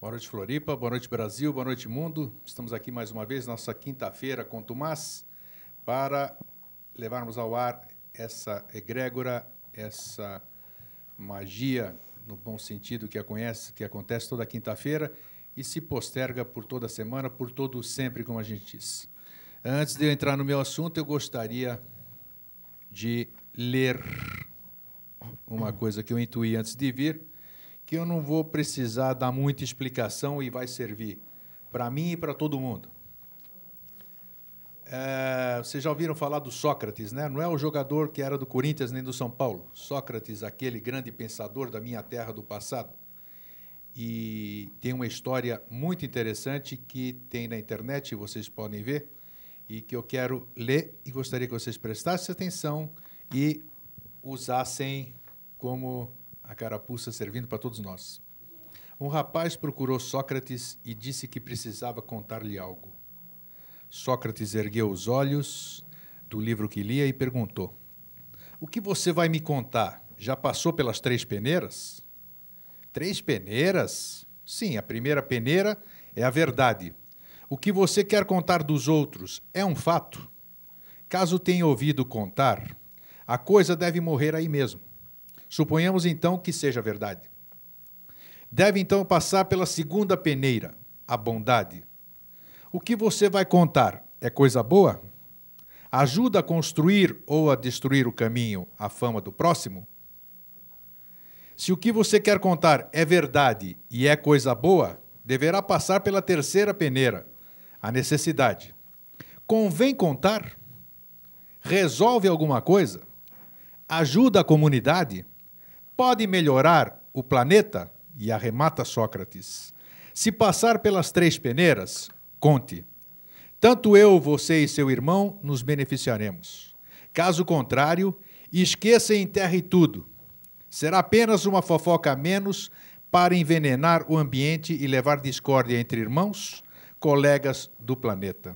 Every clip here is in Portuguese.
Boa noite, Floripa. Boa noite, Brasil. Boa noite, mundo. Estamos aqui mais uma vez, nossa quinta-feira com Tomás, para levarmos ao ar essa egrégora, essa magia, no bom sentido, que acontece toda quinta-feira e se posterga por toda semana, por todo sempre, como a gente diz. Antes de eu entrar no meu assunto, eu gostaria de ler uma coisa que eu intuí antes de vir, que eu não vou precisar dar muita explicação e vai servir para mim e para todo mundo. Vocês já ouviram falar do Sócrates, né? Não é o jogador que era do Corinthians nem do São Paulo. Sócrates, aquele grande pensador da minha terra do passado. E tem uma história muito interessante que tem na internet, vocês podem ver, e que eu quero ler e gostaria que vocês prestassem atenção e usassem como a carapuça servindo para todos nós. Um rapaz procurou Sócrates e disse que precisava contar-lhe algo. Sócrates ergueu os olhos do livro que lia e perguntou: "O que você vai me contar? Já passou pelas 3 peneiras?" 3 peneiras? Sim, a primeira peneira é a verdade. O que você quer contar dos outros é um fato. Caso tenha ouvido contar, a coisa deve morrer aí mesmo. Suponhamos, então, que seja verdade. Deve, então, passar pela segunda peneira, a bondade. O que você vai contar é coisa boa? Ajuda a construir ou a destruir o caminho, a fama do próximo? Se o que você quer contar é verdade e é coisa boa, deverá passar pela terceira peneira, a necessidade. Convém contar? Resolve alguma coisa? Ajuda a comunidade? Pode melhorar o planeta? E arremata Sócrates. Se passar pelas 3 peneiras, conte. Tanto eu, você e seu irmão nos beneficiaremos. Caso contrário, esqueça e enterre tudo. Será apenas uma fofoca a menos para envenenar o ambiente e levar discórdia entre irmãos, colegas do planeta.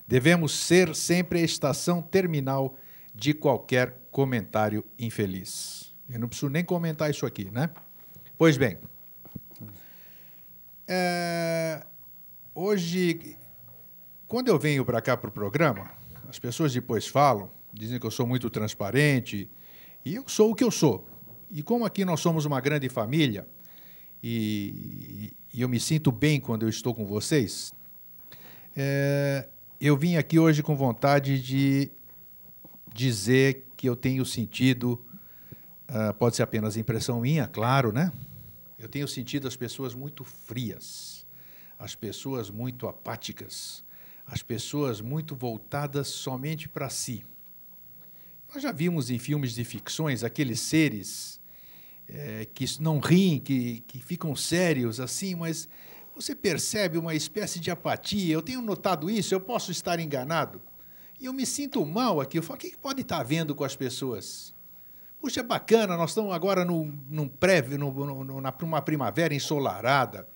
Devemos ser sempre a estação terminal de qualquer comentário infeliz. Eu não preciso nem comentar isso aqui, né? Pois bem, hoje, quando eu venho para cá para o programa, as pessoas depois falam, dizem que eu sou muito transparente, e eu sou o que eu sou. E como aqui nós somos uma grande família, e eu me sinto bem quando eu estou com vocês, eu vim aqui hoje com vontade de dizer que eu tenho sentido, pode ser apenas impressão minha, claro, né? Eu tenho sentido as pessoas muito frias, as pessoas muito apáticas, as pessoas muito voltadas somente para si. Nós já vimos em filmes de ficções aqueles seres que não riem, que ficam sérios assim, mas você percebe uma espécie de apatia. Eu tenho notado isso, eu posso estar enganado. E eu me sinto mal aqui. Eu falo, o que pode estar havendo com as pessoas? Puxa, é bacana, nós estamos agora numa primavera ensolarada,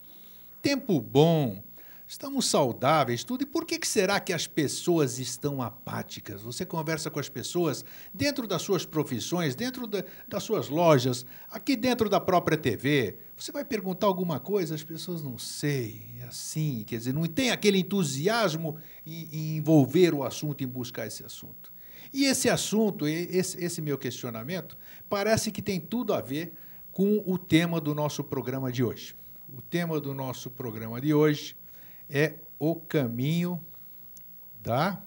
tempo bom, estamos saudáveis, tudo. E por que será que as pessoas estão apáticas? Você conversa com as pessoas dentro das suas profissões, dentro das suas lojas, aqui dentro da própria TV. Você vai perguntar alguma coisa, as pessoas não sei, é assim, quer dizer, não tem aquele entusiasmo em envolver o assunto, em buscar esse assunto. E esse assunto, esse meu questionamento, parece que tem tudo a ver com o tema do nosso programa de hoje. O tema do nosso programa de hoje é o caminho da...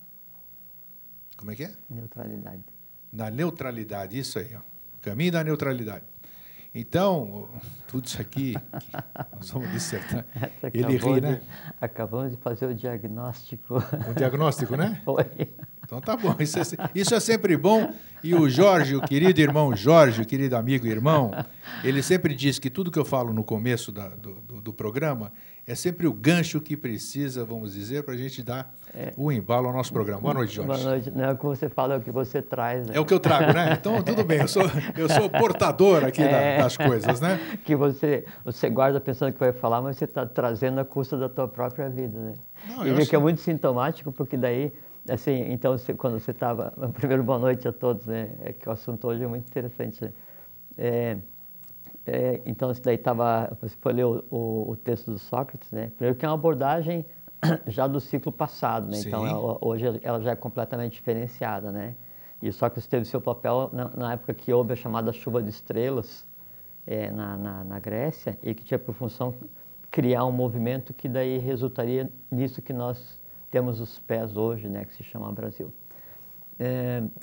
Como é que é? Neutralidade. Da neutralidade, isso aí. Ó. Caminho da neutralidade. Então, tudo isso aqui, nós vamos dissertar. Ele ri, né? Acabamos de fazer o diagnóstico. O diagnóstico, né? Foi. Então tá bom, isso é sempre bom. E o Jorge, o querido irmão Jorge, o querido amigo e irmão, ele sempre diz que tudo que eu falo no começo do programa é sempre o gancho que precisa, vamos dizer, para a gente dar o embalo ao nosso programa. Boa noite, Jorge. Boa noite. Não é o que você fala, é o que você traz. Né? É o que eu trago, né? Então, tudo bem, eu sou portador aqui das coisas, né? Que você guarda pensando que vai falar, mas você está trazendo a custa da tua própria vida, né? Não, e que é muito sintomático, porque daí... Assim, então, quando você estava... Primeiro, boa noite a todos, né? É que o assunto hoje é muito interessante. Né? Então, isso daí você foi ler o texto do Sócrates, né? Primeiro que é uma abordagem já do ciclo passado, né? Então, hoje ela já é completamente diferenciada, né? E Sócrates teve seu papel na época que houve a chamada chuva de estrelas na Grécia e que tinha por função criar um movimento que daí resultaria nisso que nós temos os pés hoje, né? Que se chama Brasil.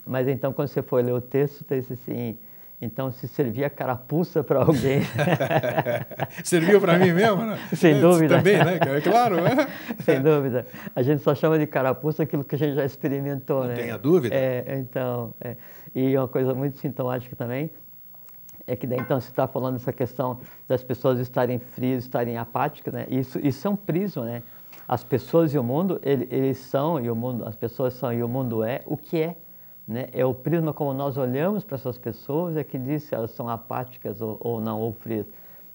Mas então, quando você foi ler o texto, disse assim... Então, se servia carapuça para alguém... Serviu para mim mesmo, né? Sem dúvida. Também, né? É claro. Sem dúvida. A gente só chama de carapuça aquilo que a gente já experimentou, Não né? tenha dúvida. E uma coisa muito sintomática também é que daí, então, você está falando dessa questão das pessoas estarem frias, estarem apáticas, né? Isso é um prisma, né? As pessoas e o mundo, eles são, e o mundo, as pessoas são, e o mundo é o que é. Né? É o prisma como nós olhamos para essas pessoas é que diz se elas são apáticas ou não, ou frias.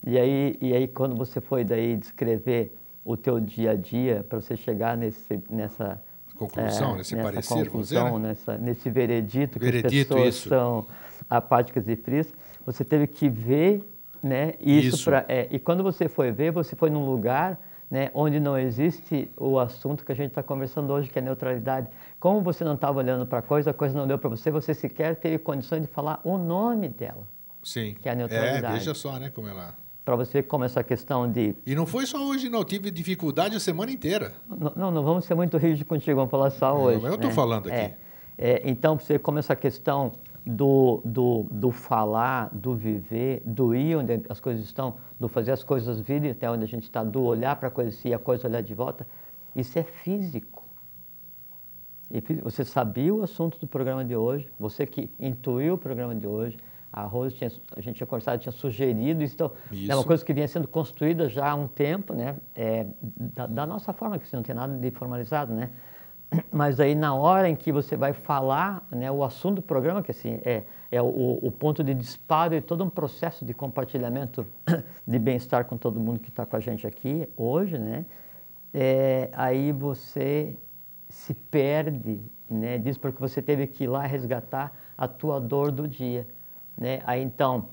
E aí quando você foi daí descrever o teu dia a dia para você chegar nessa conclusão, nesse parecer, conclusão, nesse veredito que as pessoas isso. são apáticas e frias, você teve que ver, né, isso. E quando você foi ver, você foi num lugar, né, onde não existe o assunto que a gente está conversando hoje, que é neutralidade. Como você não estava olhando para a coisa não deu para você sequer teve condições de falar o nome dela. Sim. Que é a neutralidade. Veja só, né, como ela... Para você ver como essa questão de... E não foi só hoje, não. Tive dificuldade a semana inteira. Não vamos ser muito rígidos contigo, vamos falar só hoje. Mas eu estou falando aqui. Então, você como essa questão do falar, do viver, do ir onde as coisas estão, do fazer as coisas virem até onde a gente está, do olhar para a coisa e a coisa olhar de volta, isso é físico. E você sabia o assunto do programa de hoje, você que intuiu o programa de hoje, a Rose, a gente tinha conversado, tinha sugerido isso, então é uma coisa que vinha sendo construída já há um tempo, né? Da nossa forma, que não tem nada de formalizado, né? Mas aí na hora em que você vai falar, né, o assunto do programa, que assim, é o ponto de disparo de todo um processo de compartilhamento de bem-estar com todo mundo que está com a gente aqui hoje, né? Aí você se perde, né, disso porque você teve que ir lá resgatar a tua dor do dia, né? Aí então,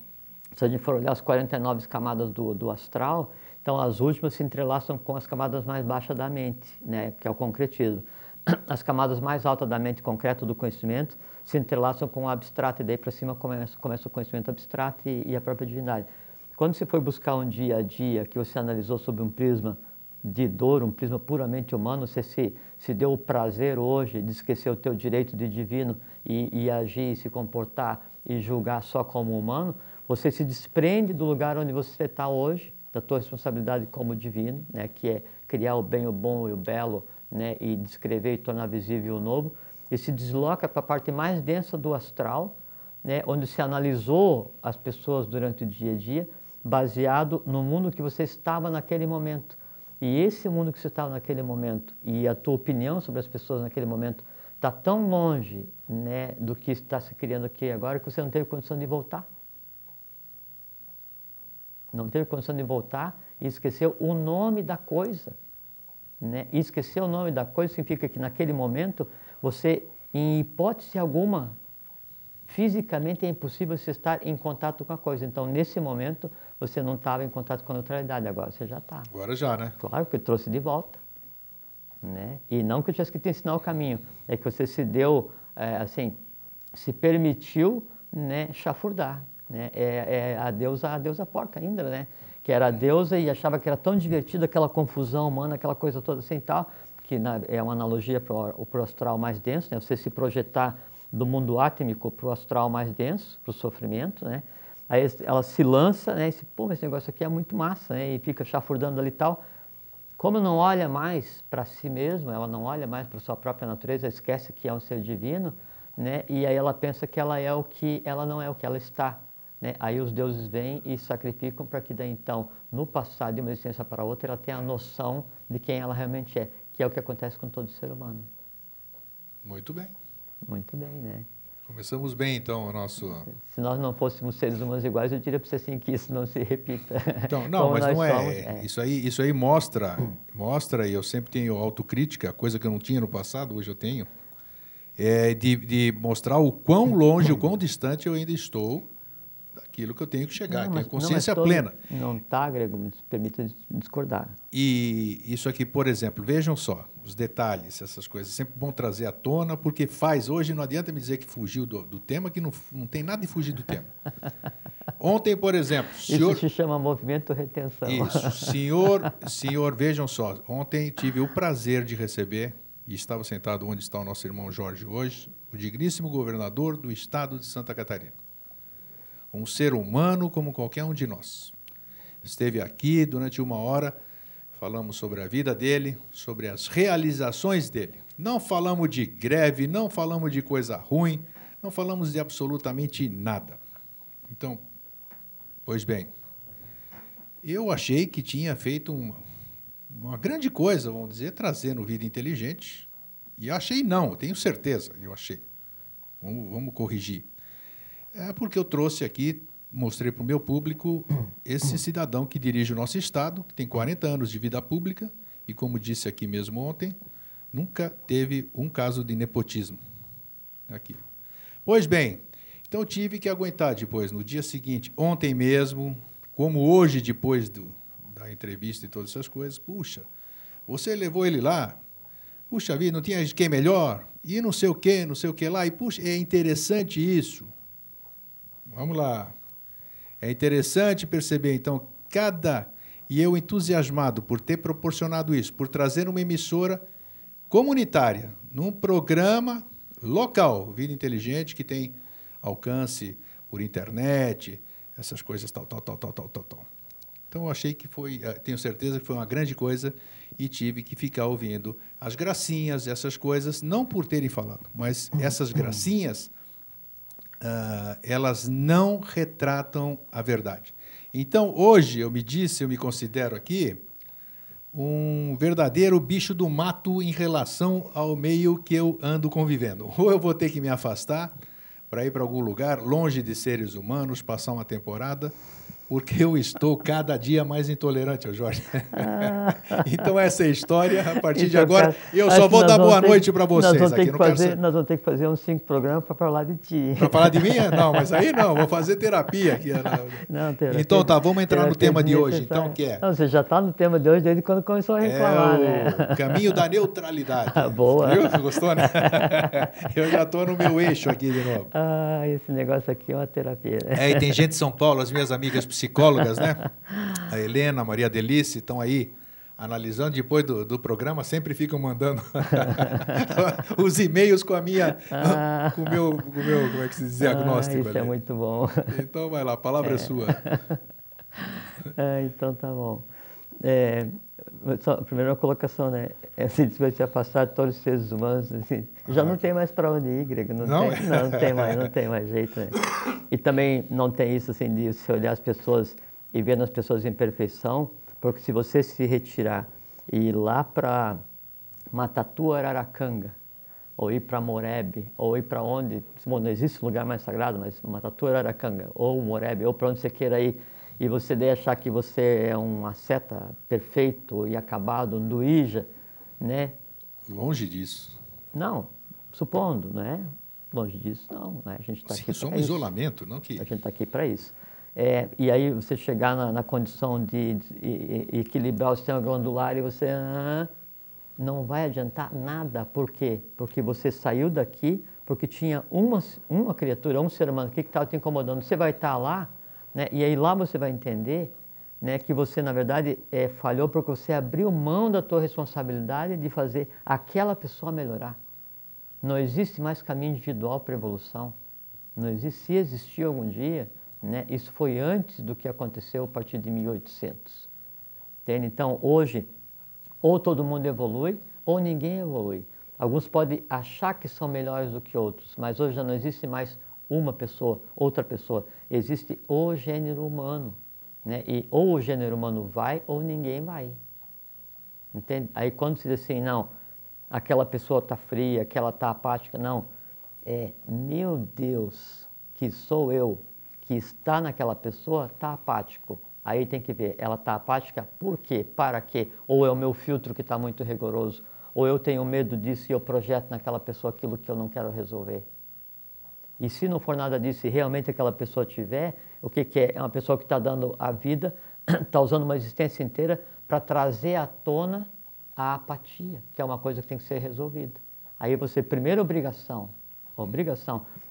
se a gente for olhar as 49 camadas do astral, então as últimas se entrelaçam com as camadas mais baixas da mente, né, que é o concretismo. As camadas mais altas da mente concreta do conhecimento se entrelaçam com o abstrato, e daí para cima começa o conhecimento abstrato e a própria divindade. Quando você foi buscar um dia a dia, que você analisou sob um prisma de dor, um prisma puramente humano, você se deu o prazer hoje de esquecer o teu direito de divino e agir, se comportar e julgar só como humano, você se desprende do lugar onde você está hoje, da tua responsabilidade como divino, né, que é criar o bem, o bom e o belo, né, e descrever e tornar visível o novo, e se desloca para a parte mais densa do astral, né, onde se analisou as pessoas durante o dia a dia, baseado no mundo que você estava naquele momento. E esse mundo que você estava naquele momento, e a tua opinião sobre as pessoas naquele momento, está tão longe, né, do que está se criando aqui agora, que você não teve condição de voltar. Não teve condição de voltar e esqueceu o nome da coisa. Né? E esquecer o nome da coisa significa que naquele momento você, em hipótese alguma, fisicamente é impossível você estar em contato com a coisa. Então, nesse momento, você não estava em contato com a neutralidade, agora você já está. Agora já, né? Claro que eu trouxe de volta. Né? E não que eu tivesse que te ensinar o caminho, é que você se deu, se permitiu, né, chafurdar. Né? A deusa porca ainda, né? Que era a deusa e achava que era tão divertido aquela confusão humana, aquela coisa toda assim e tal, que é uma analogia para o astral mais denso, né? Você se projetar do mundo átmico para o astral mais denso, para o sofrimento, né? Aí ela se lança, né? E se, pô, esse negócio aqui é muito massa, né? E fica chafurdando ali e tal. Como não olha mais para si mesma, ela não olha mais para a sua própria natureza, esquece que é um ser divino, né? E aí ela pensa que ela é o que ela não é, o que ela está. Né? Aí os deuses vêm e sacrificam para que daí então, no passado de uma existência para outra, ela tenha a noção de quem ela realmente é, que é o que acontece com todo ser humano. Muito bem. Muito bem, né? Começamos bem, então, o nosso... Se nós não fôssemos seres humanos iguais, eu diria para você assim que isso não se repita. Então, não, mas não é. Isso aí mostra, e eu sempre tenho autocrítica, coisa que eu não tinha no passado, hoje eu tenho, de mostrar o quão longe, o quão distante eu ainda estou aquilo que eu tenho que chegar, que é a mas consciência plena. Não está, Grego, me permita discordar. E isso aqui, por exemplo, vejam só, os detalhes, essas coisas, é sempre bom trazer à tona, porque hoje não adianta me dizer que fugiu do tema, que não tem nada de fugir do tema. Ontem, por exemplo... Isso se chama movimento retenção. Isso. Senhor, vejam só, ontem tive o prazer de receber, e estava sentado onde está o nosso irmão Jorge hoje, o digníssimo governador do estado de Santa Catarina. Um ser humano como qualquer um de nós. Esteve aqui durante 1 hora, falamos sobre a vida dele, sobre as realizações dele. Não falamos de greve, não falamos de coisa ruim, não falamos de absolutamente nada. Então, pois bem, eu achei que tinha feito uma grande coisa, vamos dizer, trazendo Vida Inteligente. E achei não, tenho certeza, eu achei. Vamos corrigir. É porque eu trouxe aqui, mostrei para o meu público esse cidadão que dirige o nosso estado, que tem 40 anos de vida pública e, como disse aqui mesmo ontem, nunca teve um caso de nepotismo. Aqui. Pois bem, então eu tive que aguentar depois, no dia seguinte, ontem mesmo, como hoje, depois da entrevista e todas essas coisas, puxa, você levou ele lá, puxa vida, não tinha quem melhor, e não sei o que lá, e puxa, é interessante isso. Vamos lá. É interessante perceber, então, e eu entusiasmado por ter proporcionado isso, por trazer uma emissora comunitária, num programa local, Vida Inteligente, que tem alcance por internet, essas coisas tal. Então, eu achei que tenho certeza que foi uma grande coisa e tive que ficar ouvindo as gracinhas, essas coisas, não por terem falado, mas essas gracinhas, elas não retratam a verdade. Então, hoje, eu me considero aqui um verdadeiro bicho do mato em relação ao meio que eu ando convivendo. Ou eu vou ter que me afastar para ir para algum lugar, longe de seres humanos, passar uma temporada, porque eu estou cada dia mais intolerante, Jorge. Então, essa é a história. A partir de agora, eu só vou dar boa noite para vocês. Nós vamos ter que fazer uns 5 programas para falar de ti. Para falar de mim? Não, mas aí não, vou fazer terapia aqui. Não, terapia, então, tá, vamos entrar no tema de hoje. Então, que é? Não, você já está no tema de hoje desde quando começou a reclamar, o caminho da neutralidade. Boa. Viu? Você gostou, né? Eu já estou no meu eixo aqui de novo. Esse negócio aqui é uma terapia. Né? E tem gente de São Paulo, as minhas amigas psicólogas, né? A Helena, a Maria Delice, estão aí analisando. Depois do programa, sempre ficam mandando os e-mails com o meu, como é que se diz, diagnóstico. Isso ali. É muito bom. Então, vai lá, a palavra é sua. Então, tá bom. Só, primeira colocação, né? Assim, se vai se afastar de todos os seres humanos, assim, já não tem mais para onde ir, Grego. Não tem mais jeito, né? E também não tem isso, assim, de se olhar as pessoas e ver nas pessoas imperfeição, porque se você se retirar e ir lá para Matatu, Araracanga, ou ir para Morebe, ou ir para onde, bom, não existe lugar mais sagrado, mas Matatu, Araracanga, ou Morebe, ou para onde você queira ir, e você deve achar que você é um asceta perfeito e acabado, um duíja, né? Longe disso. Não, supondo, né? Longe disso, não. Né? A gente está aqui para isso. Isolamento, não que... A gente está aqui para isso. E aí você chegar na condição de equilibrar o sistema glandular e você não vai adiantar nada. Por quê? Porque você saiu daqui porque tinha uma criatura, um ser humano que estava te incomodando. Você vai estar lá, né? E aí lá você vai entender, né, que você, na verdade, falhou porque você abriu mão da tua responsabilidade de fazer aquela pessoa melhorar. Não existe mais caminho individual para a evolução. Não existe. Se existir algum dia, né, isso foi antes do que aconteceu a partir de 1800. Entende? Então, hoje, ou todo mundo evolui, ou ninguém evolui. Alguns podem achar que são melhores do que outros, mas hoje já não existe mais uma pessoa, outra pessoa. Existe o gênero humano, né? E ou o gênero humano vai, ou ninguém vai. Entende? Aí quando se diz assim, não, aquela pessoa está fria, aquela está apática, não. Meu Deus, que sou eu, que está naquela pessoa, está apático. Aí tem que ver, ela está apática por quê? Para quê? Ou é o meu filtro que está muito rigoroso, ou eu tenho medo disso e eu projeto naquela pessoa aquilo que eu não quero resolver. E se não for nada disso, e realmente aquela pessoa tiver, o que é? É uma pessoa que está dando a vida, está usando uma existência inteira para trazer à tona a apatia, que é uma coisa que tem que ser resolvida. Aí você, primeira obrigação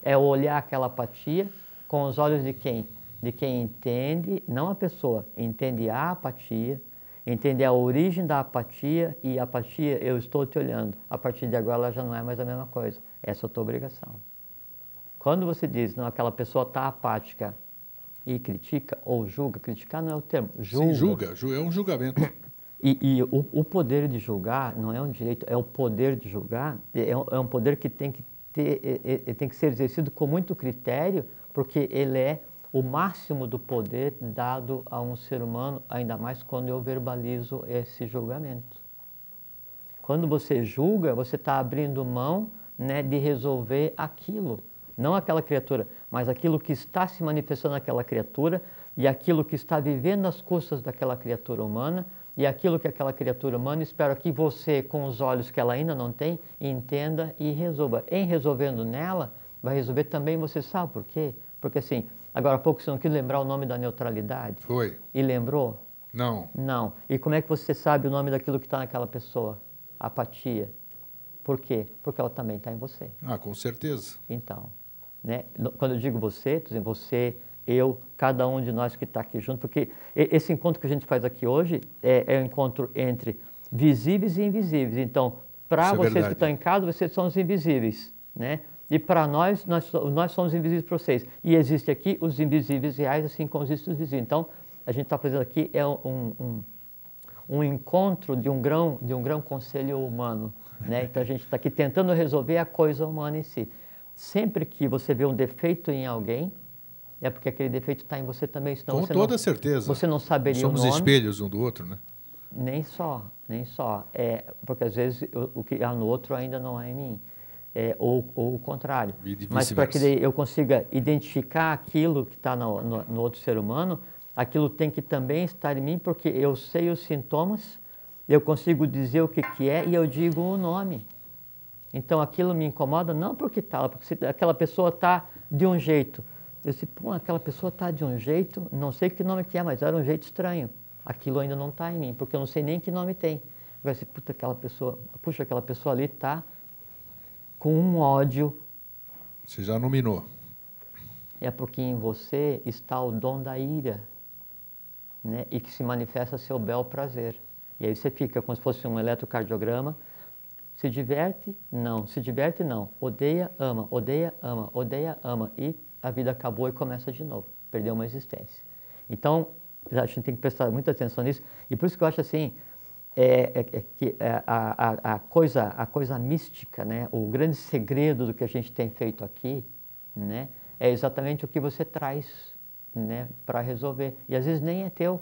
é olhar aquela apatia com os olhos de quem? De quem entende, não a pessoa, entende a apatia, entende a origem da apatia, e a apatia, eu estou te olhando, a partir de agora ela já não é mais a mesma coisa. Essa é a tua obrigação. Quando você diz, não, aquela pessoa está apática e critica ou julga, criticar não é o termo, julga. Sim, julga, é um julgamento. E o poder de julgar não é um direito, é o poder de julgar, é um poder que tem que tem que ser exercido com muito critério, porque ele é o máximo do poder dado a um ser humano, ainda mais quando eu verbalizo esse julgamento. Quando você julga, você está abrindo mão, né, de resolver aquilo, não aquela criatura, mas aquilo que está se manifestando naquela criatura e aquilo que está vivendo às custas daquela criatura humana, e aquilo que aquela criatura humana espera que você, com os olhos que ela ainda não tem, entenda e resolva. Em resolvendo nela, vai resolver também, você sabe por quê? Porque assim, agora há pouco você não quis lembrar o nome da neutralidade? Foi. E lembrou? Não. Não. E como é que você sabe o nome daquilo que está naquela pessoa? Apatia. Por quê? Porque ela também está em você. Ah, com certeza. Então, né? Quando eu digo você, estou dizendo você, eu, cada um de nós que está aqui junto, porque esse encontro que a gente faz aqui hoje é um encontro entre visíveis e invisíveis. Então, para vocês que estão em casa, vocês são os invisíveis, né? E para nós somos invisíveis para vocês. E existe aqui os invisíveis reais, assim como existem os visíveis. Então, a gente está fazendo aqui um encontro de um grão conselho humano, né? Então, a gente está aqui tentando resolver a coisa humana em si. Sempre que você vê um defeito em alguém, é porque aquele defeito está em você também. Senão com toda certeza. Você não saberia o nome. Somos espelhos um do outro, né? Nem só. Porque às vezes o que há no outro ainda não há em mim. Ou o contrário. Mas para que eu consiga identificar aquilo que está no outro ser humano, aquilo tem que também estar em mim, porque eu sei os sintomas, eu consigo dizer o que é e eu digo o nome. Então aquilo me incomoda não porque está, porque se aquela pessoa está de um jeito. Eu disse, pô, aquela pessoa está de um jeito, não sei que nome que é, mas era um jeito estranho. Aquilo ainda não está em mim, porque eu não sei nem que nome tem. Agora, aquela pessoa ali está com um ódio. Você já nominou. É porque em você está o dom da ira, né? E que se manifesta seu bel prazer. E aí você fica como se fosse um eletrocardiograma. Se diverte? Não. Se diverte? Não. Odeia, ama. Odeia, ama. Odeia, ama. E a vida acabou e começa de novo. Perdeu uma existência. Então, a gente tem que prestar muita atenção nisso. E por isso que eu acho assim, que a coisa mística, né? O grande segredo do que a gente tem feito aqui, né? É exatamente o que você traz, né? Para resolver. E às vezes nem é teu.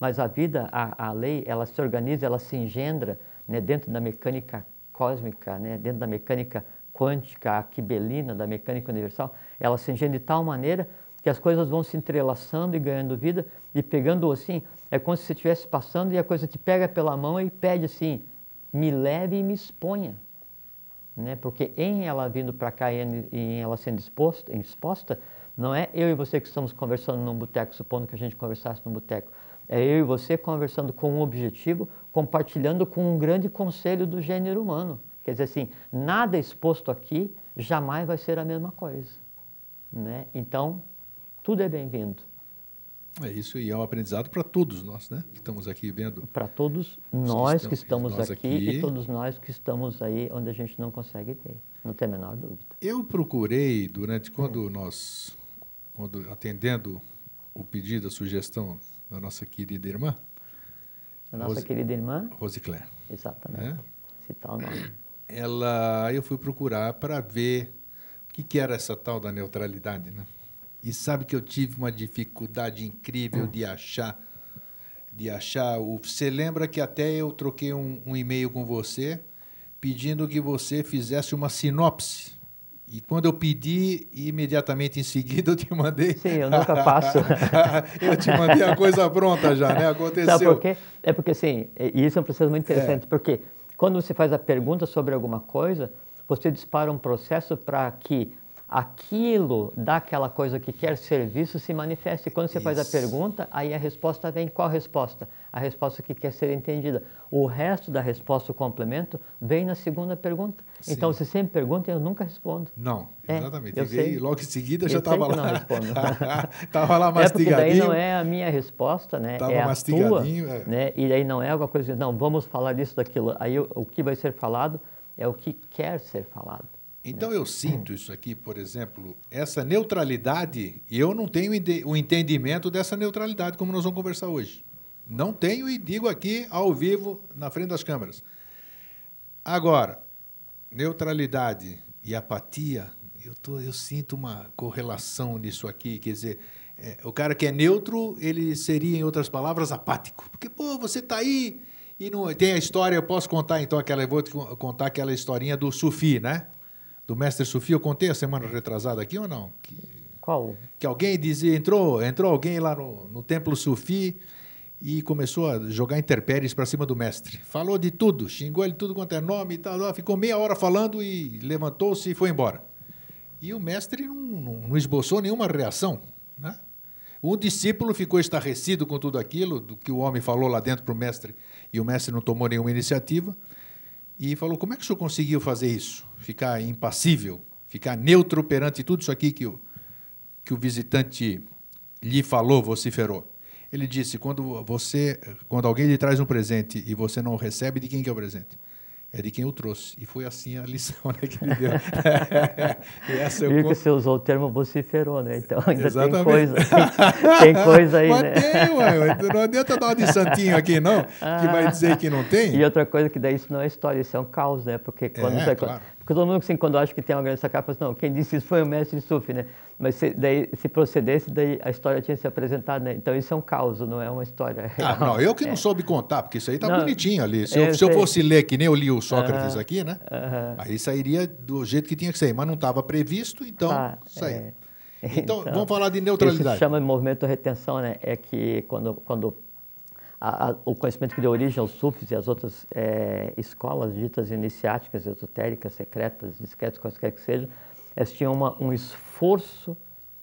Mas a vida, a lei, ela se organiza, ela se engendra, né? Dentro da mecânica cósmica, né? Dentro da mecânica quântica, aquibelina, da mecânica universal, ela se engenha de tal maneira que as coisas vão se entrelaçando e ganhando vida e pegando assim, é como se você estivesse passando e a coisa te pega pela mão e pede assim, me leve e me exponha, né? Porque em ela vindo para cá e em ela sendo exposta, não é eu e você que estamos conversando num boteco, supondo que a gente conversasse num boteco, é eu e você conversando com um objetivo, compartilhando com um grande conselho do gênero humano. Quer dizer assim, nada exposto aqui jamais vai ser a mesma coisa, né? Então, tudo é bem-vindo. É isso, e é um aprendizado para todos nós, né? Que estamos aqui vendo. Para todos nós que estamos aqui e todos nós que estamos aí onde a gente não consegue ver, não tem a menor dúvida. Eu procurei, durante quando atendendo o pedido, a sugestão da nossa querida irmã. A nossa querida irmã? Rosicléia. Exatamente, citar o nome. Eu fui procurar para ver o que era essa tal da neutralidade, né? E sabe que eu tive uma dificuldade incrível de achar. Você lembra que até eu troquei um e-mail com você pedindo que você fizesse uma sinopse. E quando eu pedi, imediatamente em seguida eu te mandei... Sim, eu nunca faço. Eu te mandei a coisa pronta já, né? Aconteceu. Sabe por quê? É porque, assim, e isso é um processo muito interessante, porque quando você faz a pergunta sobre alguma coisa, você dispara um processo para que aquilo daquela coisa que quer ser visto se manifesta. E quando você faz a pergunta, aí a resposta vem. Qual resposta? A resposta que quer ser entendida. O resto da resposta, o complemento, vem na segunda pergunta. Sim. Então, você sempre pergunta e eu nunca respondo. Não, exatamente. Eu sei. E logo em seguida já Eu estava lá. não respondo. Estava lá É porque daí mastigadinho. não é a minha resposta, né? Estava É a tua, mastigadinho. né? E aí não é alguma coisa de, não, vamos falar disso, daquilo. Aí o que vai ser falado é o que quer ser falado. Então eu sinto isso aqui, por exemplo, essa neutralidade, e eu não tenho o entendimento dessa neutralidade como nós vamos conversar hoje. Não tenho e digo aqui ao vivo, na frente das câmeras. Agora, neutralidade e apatia, eu sinto uma correlação nisso aqui, quer dizer, o cara que é neutro, ele seria, em outras palavras, apático. Porque, pô, você está aí e não tem a história, eu posso contar então eu vou te contar aquela historinha do Sufi, né? Do mestre Sufi, eu contei a semana retrasada aqui ou não? Qual? Que alguém dizia, entrou alguém lá no templo Sufi e começou a jogar intempéries para cima do mestre. Falou de tudo, xingou ele tudo quanto é nome e tal, ficou meia hora falando e levantou-se e foi embora. E o mestre não esboçou nenhuma reação, né? Um discípulo ficou estarrecido com tudo aquilo, do que o homem falou lá dentro para o mestre, e o mestre não tomou nenhuma iniciativa. E falou, como é que o senhor conseguiu fazer isso? Ficar impassível, ficar neutro perante tudo isso aqui que o visitante lhe falou, vociferou. Ele disse, quando alguém lhe traz um presente e você não recebe, de quem que é o presente? É de quem o trouxe. E foi assim a lição, né, que ele deu. E que você usou o termo vociferou, né? Então ainda Exatamente. tem coisa, tem coisa aí, mas né? Tem, ué. Não adianta dar uma de santinho aqui, não, que vai dizer que não tem. E outra coisa que daí isso não é história, isso é um caos, né? Porque quando claro. porque todo mundo assim, quando acha que tem uma grande sacada, fala assim, não, quem disse isso foi o mestre Sufi, né? Mas se procedesse, daí a história tinha se apresentado, né? Então isso é um caos, não é uma história real. Não, eu que não soube contar, porque isso aí tá Não, bonitinho ali. Se eu fosse ler que nem eu li o Sócrates aqui, né? Aham. Aí sairia do jeito que tinha que sair, mas não estava previsto, então saiu. Então, vamos falar de neutralidade. Isso se chama de movimento de retenção, né? É que quando o conhecimento que deu origem aos sufis e às outras escolas ditas iniciáticas, esotéricas, secretas, discretas, quaisquer que sejam, elas tinham um esforço,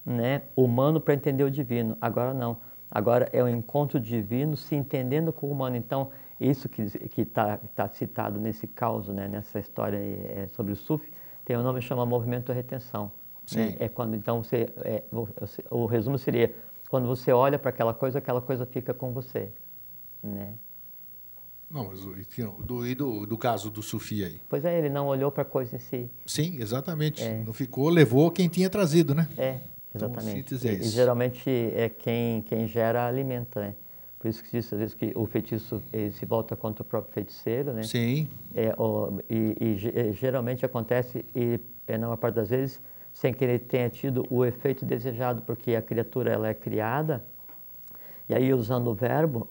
né, humano para entender o divino. Agora não. Agora é o encontro divino se entendendo com o humano. Então, isso que está citado nesse caos, né, nessa história sobre o sufi, tem um nome que chama movimento de retenção. Né? É quando, então, o resumo seria, quando você olha para aquela coisa fica com você. Né? Não, mas do caso do Sufi aí? Pois é, ele não olhou para a coisa em si. Sim, exatamente. Não ficou, levou quem tinha trazido, né? Exatamente. Então, e geralmente é quem gera alimenta, né? Por isso que diz às vezes que o feitiço se volta contra o próprio feiticeiro, né? Sim. Geralmente acontece, na maior parte das vezes, sem que ele tenha tido o efeito desejado, porque a criatura ela é criada, e aí usando o verbo,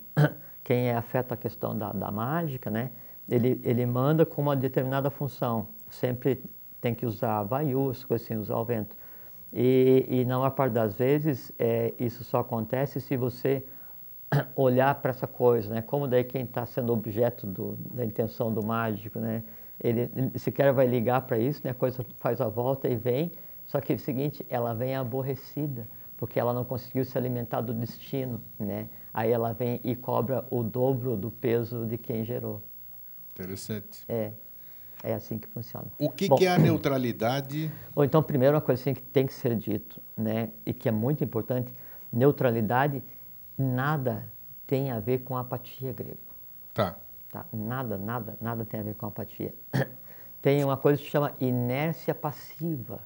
quem afeta a questão da mágica, né? Ele manda com uma determinada função, sempre tem que usar vaiu, assim, usar o vento. E na maior parte das vezes, isso só acontece se você olhar para essa coisa, né? Como daí quem está sendo objeto da intenção do mágico, né? Ele sequer vai ligar para isso, né? A coisa faz a volta e vem, só que é o seguinte, ela vem aborrecida, porque ela não conseguiu se alimentar do destino, né? Aí ela vem e cobra o dobro do peso de quem gerou. Interessante. É assim que funciona. O que é a neutralidade? Ou então, primeiro, uma coisa assim que tem que ser dito, né? E que é muito importante, neutralidade, nada tem a ver com apatia, grego. Tá. Nada tem a ver com apatia. Tem uma coisa que se chama inércia passiva,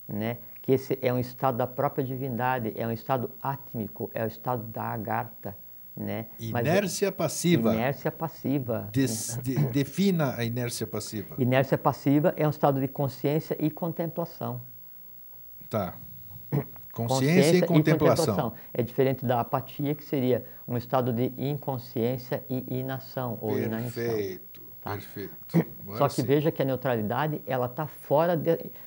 né? Que esse é um estado da própria divindade, é um estado átmico, é o estado da agartha, né? Inércia passiva. Inércia passiva. Defina a inércia passiva. Inércia passiva é um estado de consciência e contemplação. Tá. Consciência e contemplação. É diferente da apatia, que seria um estado de inconsciência e inação ou inanição. Perfeito. Agora Só que veja que a neutralidade, ela está fora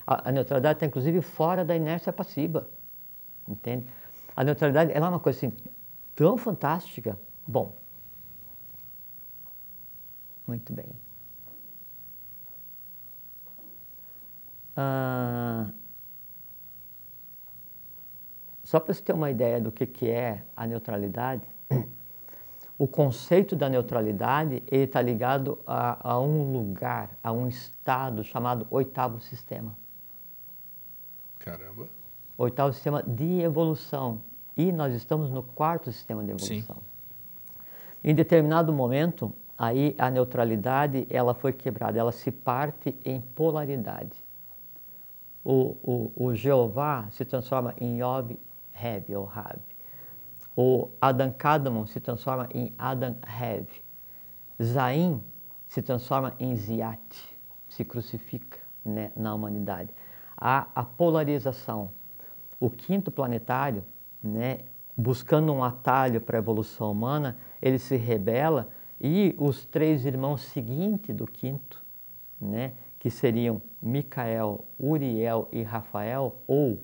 a neutralidade está inclusive fora da inércia passiva. Entende? A neutralidade, ela é uma coisa assim tão fantástica. Bom, muito bem. Só para você ter uma ideia do que é a neutralidade, o conceito da neutralidade está ligado a um lugar, a um estado chamado oitavo sistema. Caramba. Oitavo sistema de evolução. E nós estamos no quarto sistema de evolução. Sim. Em determinado momento, aí a neutralidade ela foi quebrada, ela se parte em polaridade. O Jeová se transforma em Yob, Heb ou Rab. O Adam Kadmon se transforma em Adam Hev. Zain se transforma em Ziat, se crucifica, né, na humanidade. Há a polarização. O quinto planetário, né, buscando um atalho para a evolução humana, ele se rebela e os três irmãos seguintes do quinto, né, que seriam Micael, Uriel e Rafael, ou,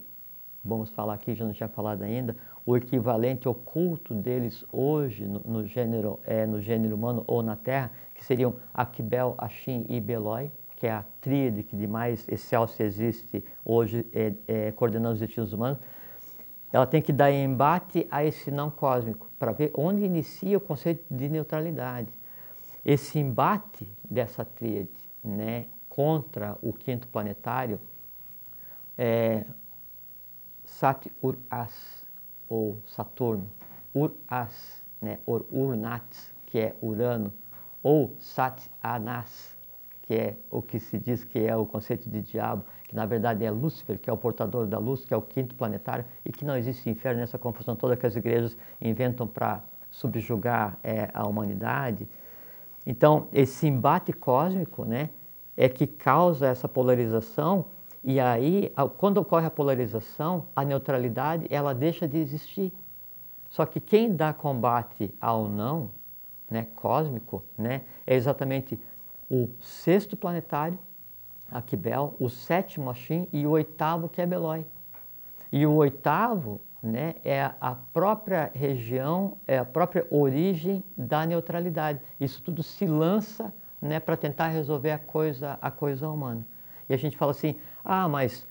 vamos falar aqui, já não tinha falado ainda, o equivalente oculto deles hoje no gênero humano ou na Terra, que seriam Aquibel, Achim e Belói, que é a tríade que de mais excelsa existe hoje coordenando os destinos humanos. Ela tem que dar embate a esse não cósmico, para ver onde inicia o conceito de neutralidade. Esse embate dessa tríade, né, contra o quinto planetário é Sat-Ur-As, ou Saturno, Ur-As, né, Ur-Nats, que é Urano, ou Sat-Anas, que é o que se diz que é o conceito de diabo, que na verdade é Lúcifer, que é o portador da luz, que é o quinto planetário, e que não existe inferno nessa confusão toda que as igrejas inventam para subjugar a humanidade. Então, esse embate cósmico, né, é que causa essa polarização. E aí, quando ocorre a polarização, a neutralidade, ela deixa de existir. Só que quem dá combate ao não, né, cósmico, né, é exatamente o sexto planetário, Aquibel, o sétimo, Achim, e o oitavo, que é Belói. E o oitavo, né, é a própria região, é a própria origem da neutralidade. Isso tudo se lança, né, para tentar resolver a coisa humana. E a gente fala assim, mas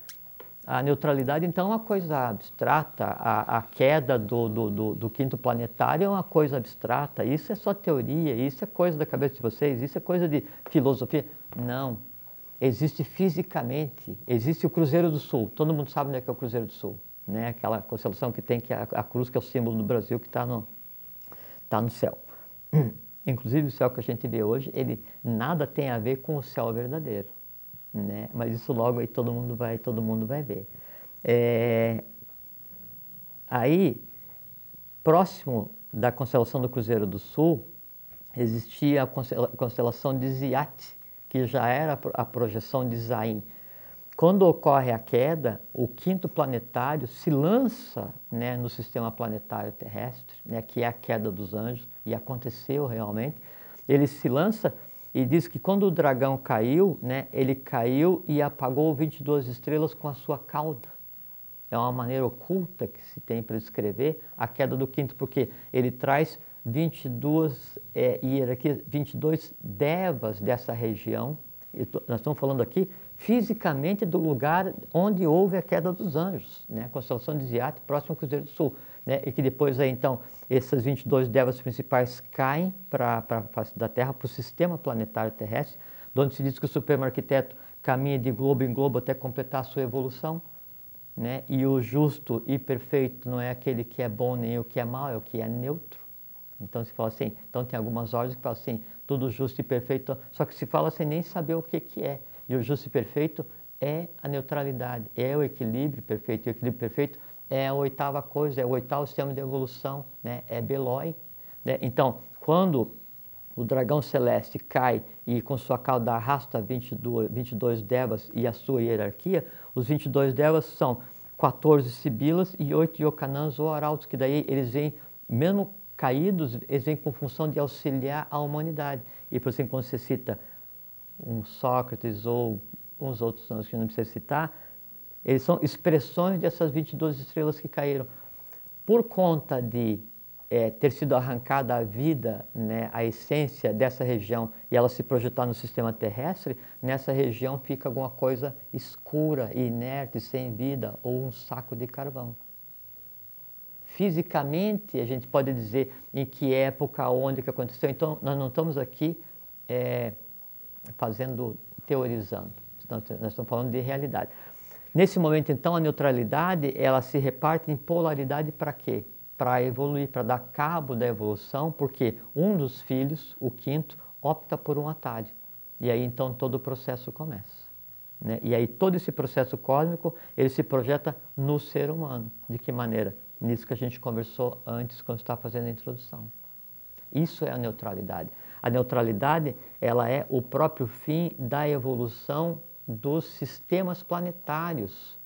a neutralidade então é uma coisa abstrata, a queda do quinto planetário é uma coisa abstrata, isso é só teoria, isso é coisa da cabeça de vocês, isso é coisa de filosofia. Não, existe fisicamente, existe o Cruzeiro do Sul, todo mundo sabe onde é que é o Cruzeiro do Sul, né? Aquela constelação que tem, que é a cruz, que é o símbolo do Brasil, que está no céu. Inclusive o céu que a gente vê hoje, ele nada tem a ver com o céu verdadeiro. Né? Mas isso logo aí todo mundo vai ver. Aí, próximo da constelação do Cruzeiro do Sul, existia a constelação de Ziat, que já era a projeção de Zain. Quando ocorre a queda, o quinto planetário se lança, né, no sistema planetário terrestre, né, que é a queda dos anjos, e aconteceu realmente. Ele se lança e diz que quando o dragão caiu, né, ele caiu e apagou 22 estrelas com a sua cauda. É uma maneira oculta que se tem para descrever a queda do quinto, porque ele traz 22 hierarquias, 22 devas dessa região. Nós estamos falando aqui fisicamente do lugar onde houve a queda dos anjos, né? A constelação de Ziat, próximo ao Cruzeiro do Sul, né? E que depois aí, então, essas 22 devas principais caem para a face da Terra, para o sistema planetário terrestre, onde se diz que o Supremo Arquiteto caminha de globo em globo até completar a sua evolução, né? E o justo e perfeito não é aquele que é bom nem o que é mau, é o que é neutro. Então se fala assim, então tem algumas ordens que falam assim, tudo justo e perfeito, só que se fala sem nem saber o que é. E o justo e perfeito é a neutralidade, é o equilíbrio perfeito. E o equilíbrio perfeito é a oitava coisa, é o oitavo sistema de evolução, né? É Belói, né? Então, quando o dragão celeste cai e com sua cauda arrasta 22 devas e a sua hierarquia, os 22 devas são 14 sibilas e 8 yocanãs ou arautos, que daí eles vêm, mesmo caídos, eles vêm com função de auxiliar a humanidade. E por exemplo, quando você cita um Sócrates ou uns outros que não precisa citar, eles são expressões dessas 22 estrelas que caíram. Por conta de ter sido arrancada a vida, né, a essência dessa região, e ela se projetar no sistema terrestre, nessa região fica alguma coisa escura, inerte, sem vida, ou um saco de carvão. fisicamente a gente pode dizer em que época, onde que aconteceu. Então, nós não estamos aqui teorizando, nós estamos falando de realidade. Nesse momento, então, a neutralidade, ela se reparte em polaridade para quê? Para evoluir, para dar cabo da evolução, porque um dos filhos, o quinto, opta por um atalho. E aí, então, todo o processo começa. Né? E aí, todo esse processo cósmico, ele se projeta no ser humano. De que maneira? Nisso que a gente conversou antes, quando estava fazendo a introdução. Isso é a neutralidade. A neutralidade, ela é o próprio fim da evolução dos sistemas planetários.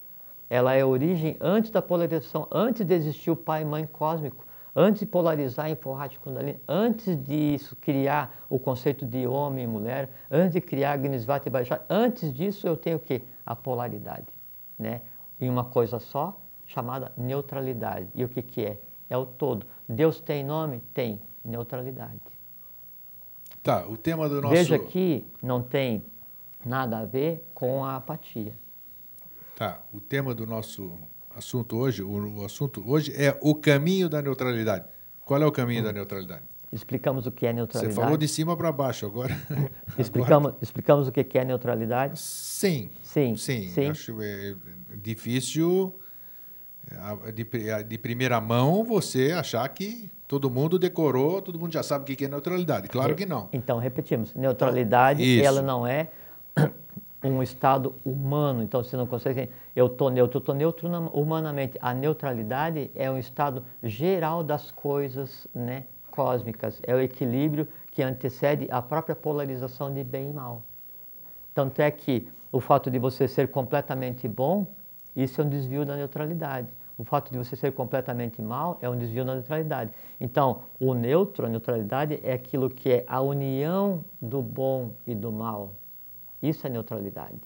Ela é a origem antes da polarização, antes de existir o pai e mãe cósmico, antes de polarizar em Forrati Kundalini, antes disso criar o conceito de homem e mulher, antes de criar Agnisvata e Vaishali, antes disso eu tenho o quê? A polaridade, né? Em uma coisa só, chamada neutralidade. E o que que é? É o todo. Deus tem nome? Tem. Neutralidade. Tá, o tema do nosso... Veja que não tem nada a ver com a apatia. Tá, o tema do nosso assunto hoje, o assunto hoje é o caminho da neutralidade. Qual é o caminho da neutralidade? Explicamos o que é neutralidade. Você falou de cima para baixo, agora... Explicamos o que é neutralidade? Sim. Sim. Acho difícil, de primeira mão, você achar que todo mundo decorou, todo mundo já sabe o que é neutralidade. Claro que não. Então, repetimos. Neutralidade, ela não é um estado humano. Então, você não consegue... Eu estou neutro humanamente. A neutralidade é um estado geral das coisas, né, cósmicas. É o equilíbrio que antecede a própria polarização de bem e mal. Tanto é que o fato de você ser completamente bom, isso é um desvio da neutralidade. O fato de você ser completamente mal é um desvio da neutralidade. Então, o neutro, a neutralidade, é aquilo que é a união do bom e do mal. Isso é neutralidade.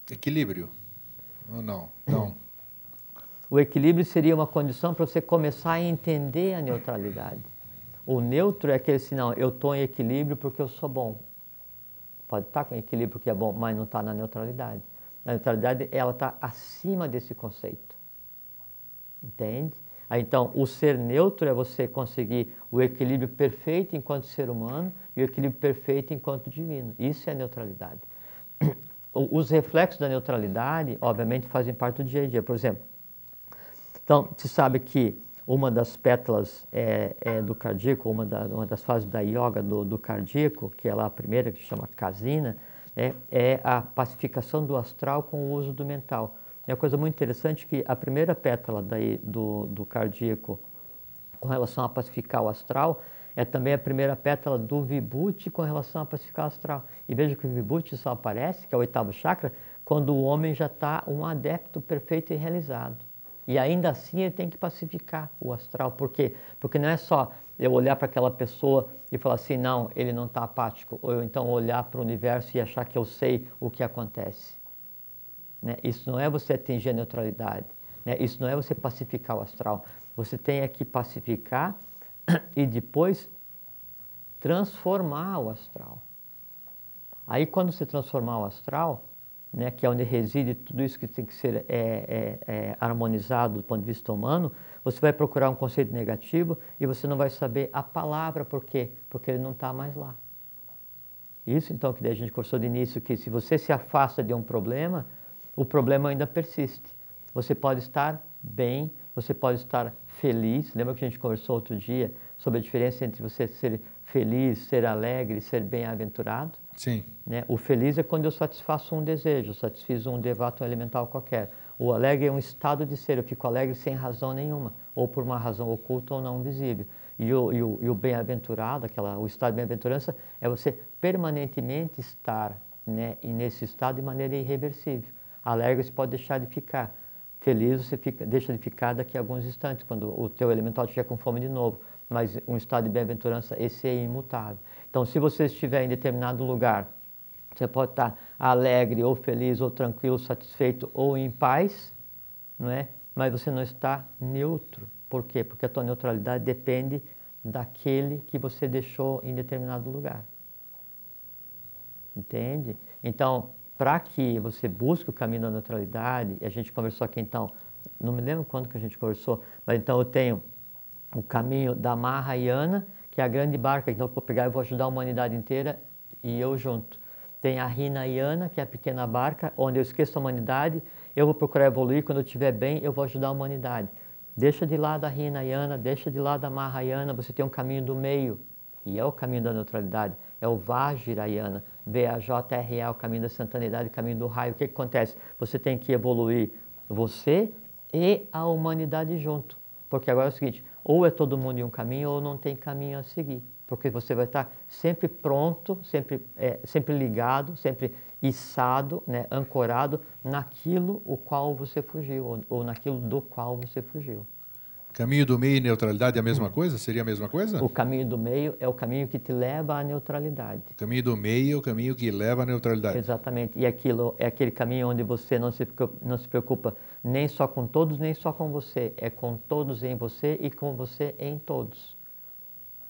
Equilíbrio? Ou não? Não. O equilíbrio seria uma condição para você começar a entender a neutralidade. O neutro é aquele assim, não, eu estou em equilíbrio porque eu sou bom. Pode estar com equilíbrio porque é bom, mas não está na neutralidade. A neutralidade, ela está acima desse conceito. Entende? Então, o ser neutro é você conseguir o equilíbrio perfeito enquanto ser humano e o equilíbrio perfeito enquanto divino. Isso é neutralidade. Os reflexos da neutralidade, obviamente, fazem parte do dia a dia. Por exemplo, então, se sabe que uma das pétalas do cardíaco, uma das fases da yoga do cardíaco, que é lá a primeira, que se chama Kasina, é a pacificação do astral com o uso do mental. É uma coisa muito interessante que a primeira pétala do cardíaco com relação a pacificar o astral é também a primeira pétala do Vibhuti com relação a pacificar o astral. E veja que o Vibhuti só aparece, que é o oitavo chakra, quando o homem já está um adepto perfeito e realizado. E ainda assim ele tem que pacificar o astral. Por quê? Porque não é só eu olhar para aquela pessoa e falar assim, não, ele não está apático. Ou eu então olhar para o universo e achar que eu sei o que acontece. Né? Isso não é você atingir a neutralidade. Né? Isso não é você pacificar o astral. Você tem que pacificar e depois transformar o astral. Aí quando você transformar o astral, né, que é onde reside tudo isso que tem que ser harmonizado do ponto de vista humano, você vai procurar um conceito negativo e você não vai saber a palavra. Por quê? Porque ele não está mais lá. Isso então que daí a gente conversou de início, que se você se afasta de um problema, o problema ainda persiste. Você pode estar bem, você pode estar feliz. Lembra que a gente conversou outro dia sobre a diferença entre você ser feliz, ser alegre, ser bem-aventurado? Sim. Né? O feliz é quando eu satisfaço um desejo, satisfizo um devato elemental qualquer. O alegre é um estado de ser, eu fico alegre sem razão nenhuma, ou por uma razão oculta ou não visível. E o bem-aventurado, o estado de bem-aventurança, é você permanentemente estar, né, nesse estado de maneira irreversível. Alegre você pode deixar de ficar. Feliz você deixa de ficar daqui a alguns instantes, quando o teu elemental estiver com fome de novo. Mas um estado de bem-aventurança, esse é imutável. Então, se você estiver em determinado lugar, você pode estar alegre, ou feliz, ou tranquilo, satisfeito, ou em paz, não é? Mas você não está neutro. Por quê? Porque a tua neutralidade depende daquele que você deixou em determinado lugar. Entende? Então, para que você busque o caminho da neutralidade, e a gente conversou aqui então não me lembro quando que a gente conversou, mas então eu tenho o caminho da Mahayana, que é a grande barca, então eu vou pegar e vou ajudar a humanidade inteira e eu junto. Tem a Hinayana, que é a pequena barca, onde eu esqueço a humanidade, eu vou procurar evoluir, quando eu estiver bem, eu vou ajudar a humanidade. Deixa de lado a Hinayana, deixa de lado a Mahayana, você tem um caminho do meio, e é o caminho da neutralidade, é o Vajrayana, V-A-J-R-A, o caminho da santidade, o caminho do raio. O que acontece? Você tem que evoluir você e a humanidade junto, porque agora é o seguinte, ou é todo mundo em um caminho, ou não tem caminho a seguir, porque você vai estar sempre pronto, sempre ligado, sempre içado, né, ancorado naquilo o qual você fugiu, ou naquilo do qual você fugiu. Caminho do meio e neutralidade é a mesma coisa? Seria a mesma coisa? O caminho do meio é o caminho que te leva à neutralidade. O caminho do meio é o caminho que leva à neutralidade. Exatamente. E aquilo é aquele caminho onde você não se preocupa nem só com todos, nem só com você. É com todos em você e com você em todos.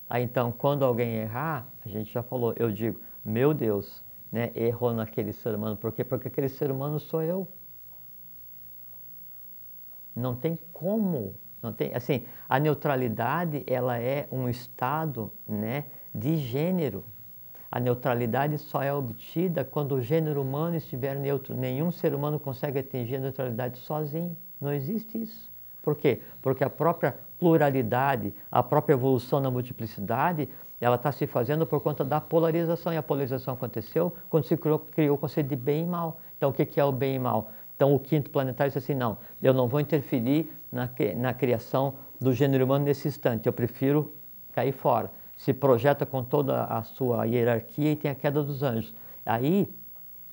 Aí então, quando alguém errar, a gente já falou, eu digo, meu Deus, né, errou naquele ser humano. Por quê? Porque aquele ser humano sou eu. Não tem como. Não tem, assim, a neutralidade, ela é um estado, né, de gênero. A neutralidade só é obtida quando o gênero humano estiver neutro. Nenhum ser humano consegue atingir a neutralidade sozinho. Não existe isso. Por quê? Porque a própria pluralidade, a própria evolução na multiplicidade, ela está se fazendo por conta da polarização. E a polarização aconteceu quando se criou o conceito de bem e mal. Então, o que é o bem e mal? Então, o quinto planetário diz assim, não, eu não vou interferir na criação do gênero humano nesse instante, eu prefiro cair fora. Se projeta com toda a sua hierarquia e tem a queda dos anjos. Aí,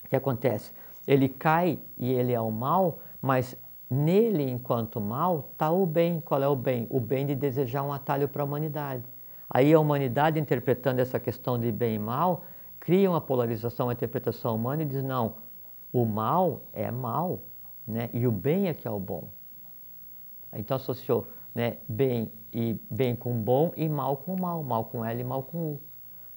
o que acontece? Ele cai e ele é o mal, mas nele, enquanto mal, está o bem. Qual é o bem? O bem de desejar um atalho para a humanidade. Aí a humanidade, interpretando essa questão de bem e mal, cria uma polarização, uma interpretação humana e diz, não, o mal é mal, né? E o bem é que é o bom. Então associou, né, bem com bom e mal com mal, mal com L e mal com U.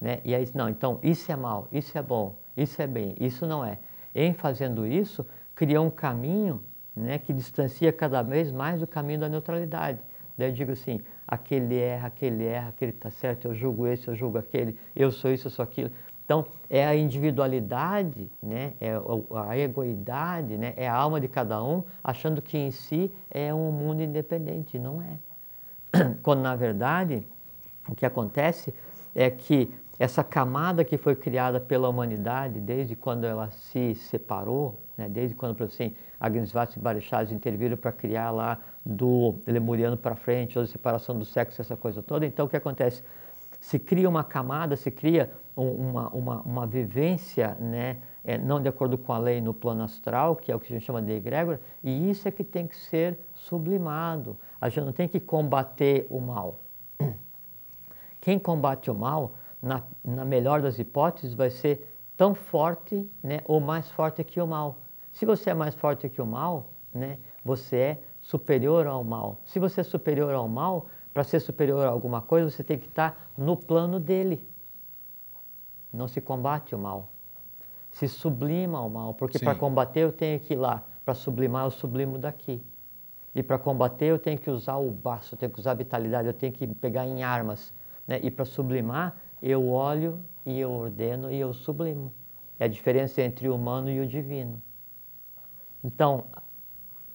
Né? E aí, não, então isso é mal, isso é bom, isso é bem, isso não é. Em fazendo isso, cria um caminho, né, que distancia cada vez mais do caminho da neutralidade. Daí eu digo assim, aquele erra, aquele está certo, eu julgo esse, eu julgo aquele, eu sou isso, eu sou aquilo. Então, é a individualidade, né? É a egoidade, né? É a alma de cada um achando que em si é um mundo independente. Não é. Quando, na verdade, o que acontece é que essa camada que foi criada pela humanidade desde quando ela se separou, né? Desde quando, assim, Agnisvati e Bharisharas interviram para criar lá do lemuriano para frente, ou a separação do sexo, essa coisa toda. Então, o que acontece? Se cria uma camada, se cria uma vivência, né, não de acordo com a lei no plano astral, que é o que a gente chama de egrégora, e isso é que tem que ser sublimado. A gente não tem que combater o mal. Quem combate o mal, na melhor das hipóteses, vai ser tão forte, né, ou mais forte que o mal. Se você é mais forte que o mal, né, você é superior ao mal. Se você é superior ao mal, para ser superior a alguma coisa, você tem que estar no plano dele. Não se combate o mal. Se sublima o mal, porque para combater eu tenho que ir lá. Para sublimar, eu sublimo daqui. E para combater eu tenho que usar o baço, eu tenho que usar a vitalidade, eu tenho que pegar em armas. Né? E para sublimar, eu olho e eu ordeno e eu sublimo. É a diferença entre o humano e o divino. Então,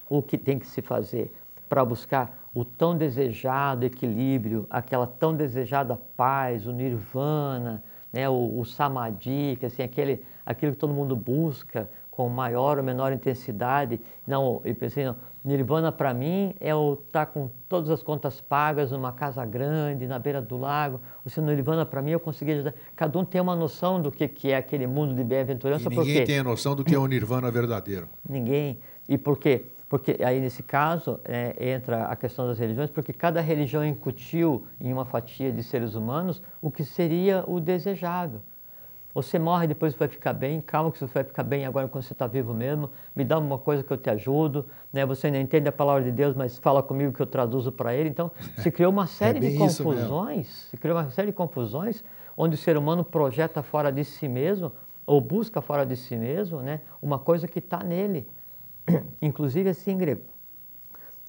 o que tem que se fazer para buscar o tão desejado equilíbrio, aquela tão desejada paz, o nirvana, né, o samadhi, que, assim, aquilo que todo mundo busca com maior ou menor intensidade. Não, eu pensei, não, nirvana para mim é o estar com todas as contas pagas numa casa grande, na beira do lago. O seu nirvana para mim eu consegui ajudar. Cada um tem uma noção do que é aquele mundo de bem-aventurança. E ninguém tem a noção do que é o nirvana verdadeiro. Ninguém. E por quê? Porque aí, nesse caso, entra a questão das religiões, porque cada religião incutiu em uma fatia de seres humanos o que seria o desejável. Você morre, depois você vai ficar bem, calma que você vai ficar bem agora quando você está vivo mesmo, me dá uma coisa que eu te ajudo, né? Você não entende a palavra de Deus, mas fala comigo que eu traduzo para ele. Então, se criou uma série de confusões, onde o ser humano projeta fora de si mesmo, ou busca fora de si mesmo, né, uma coisa que está nele. Inclusive, assim, grego,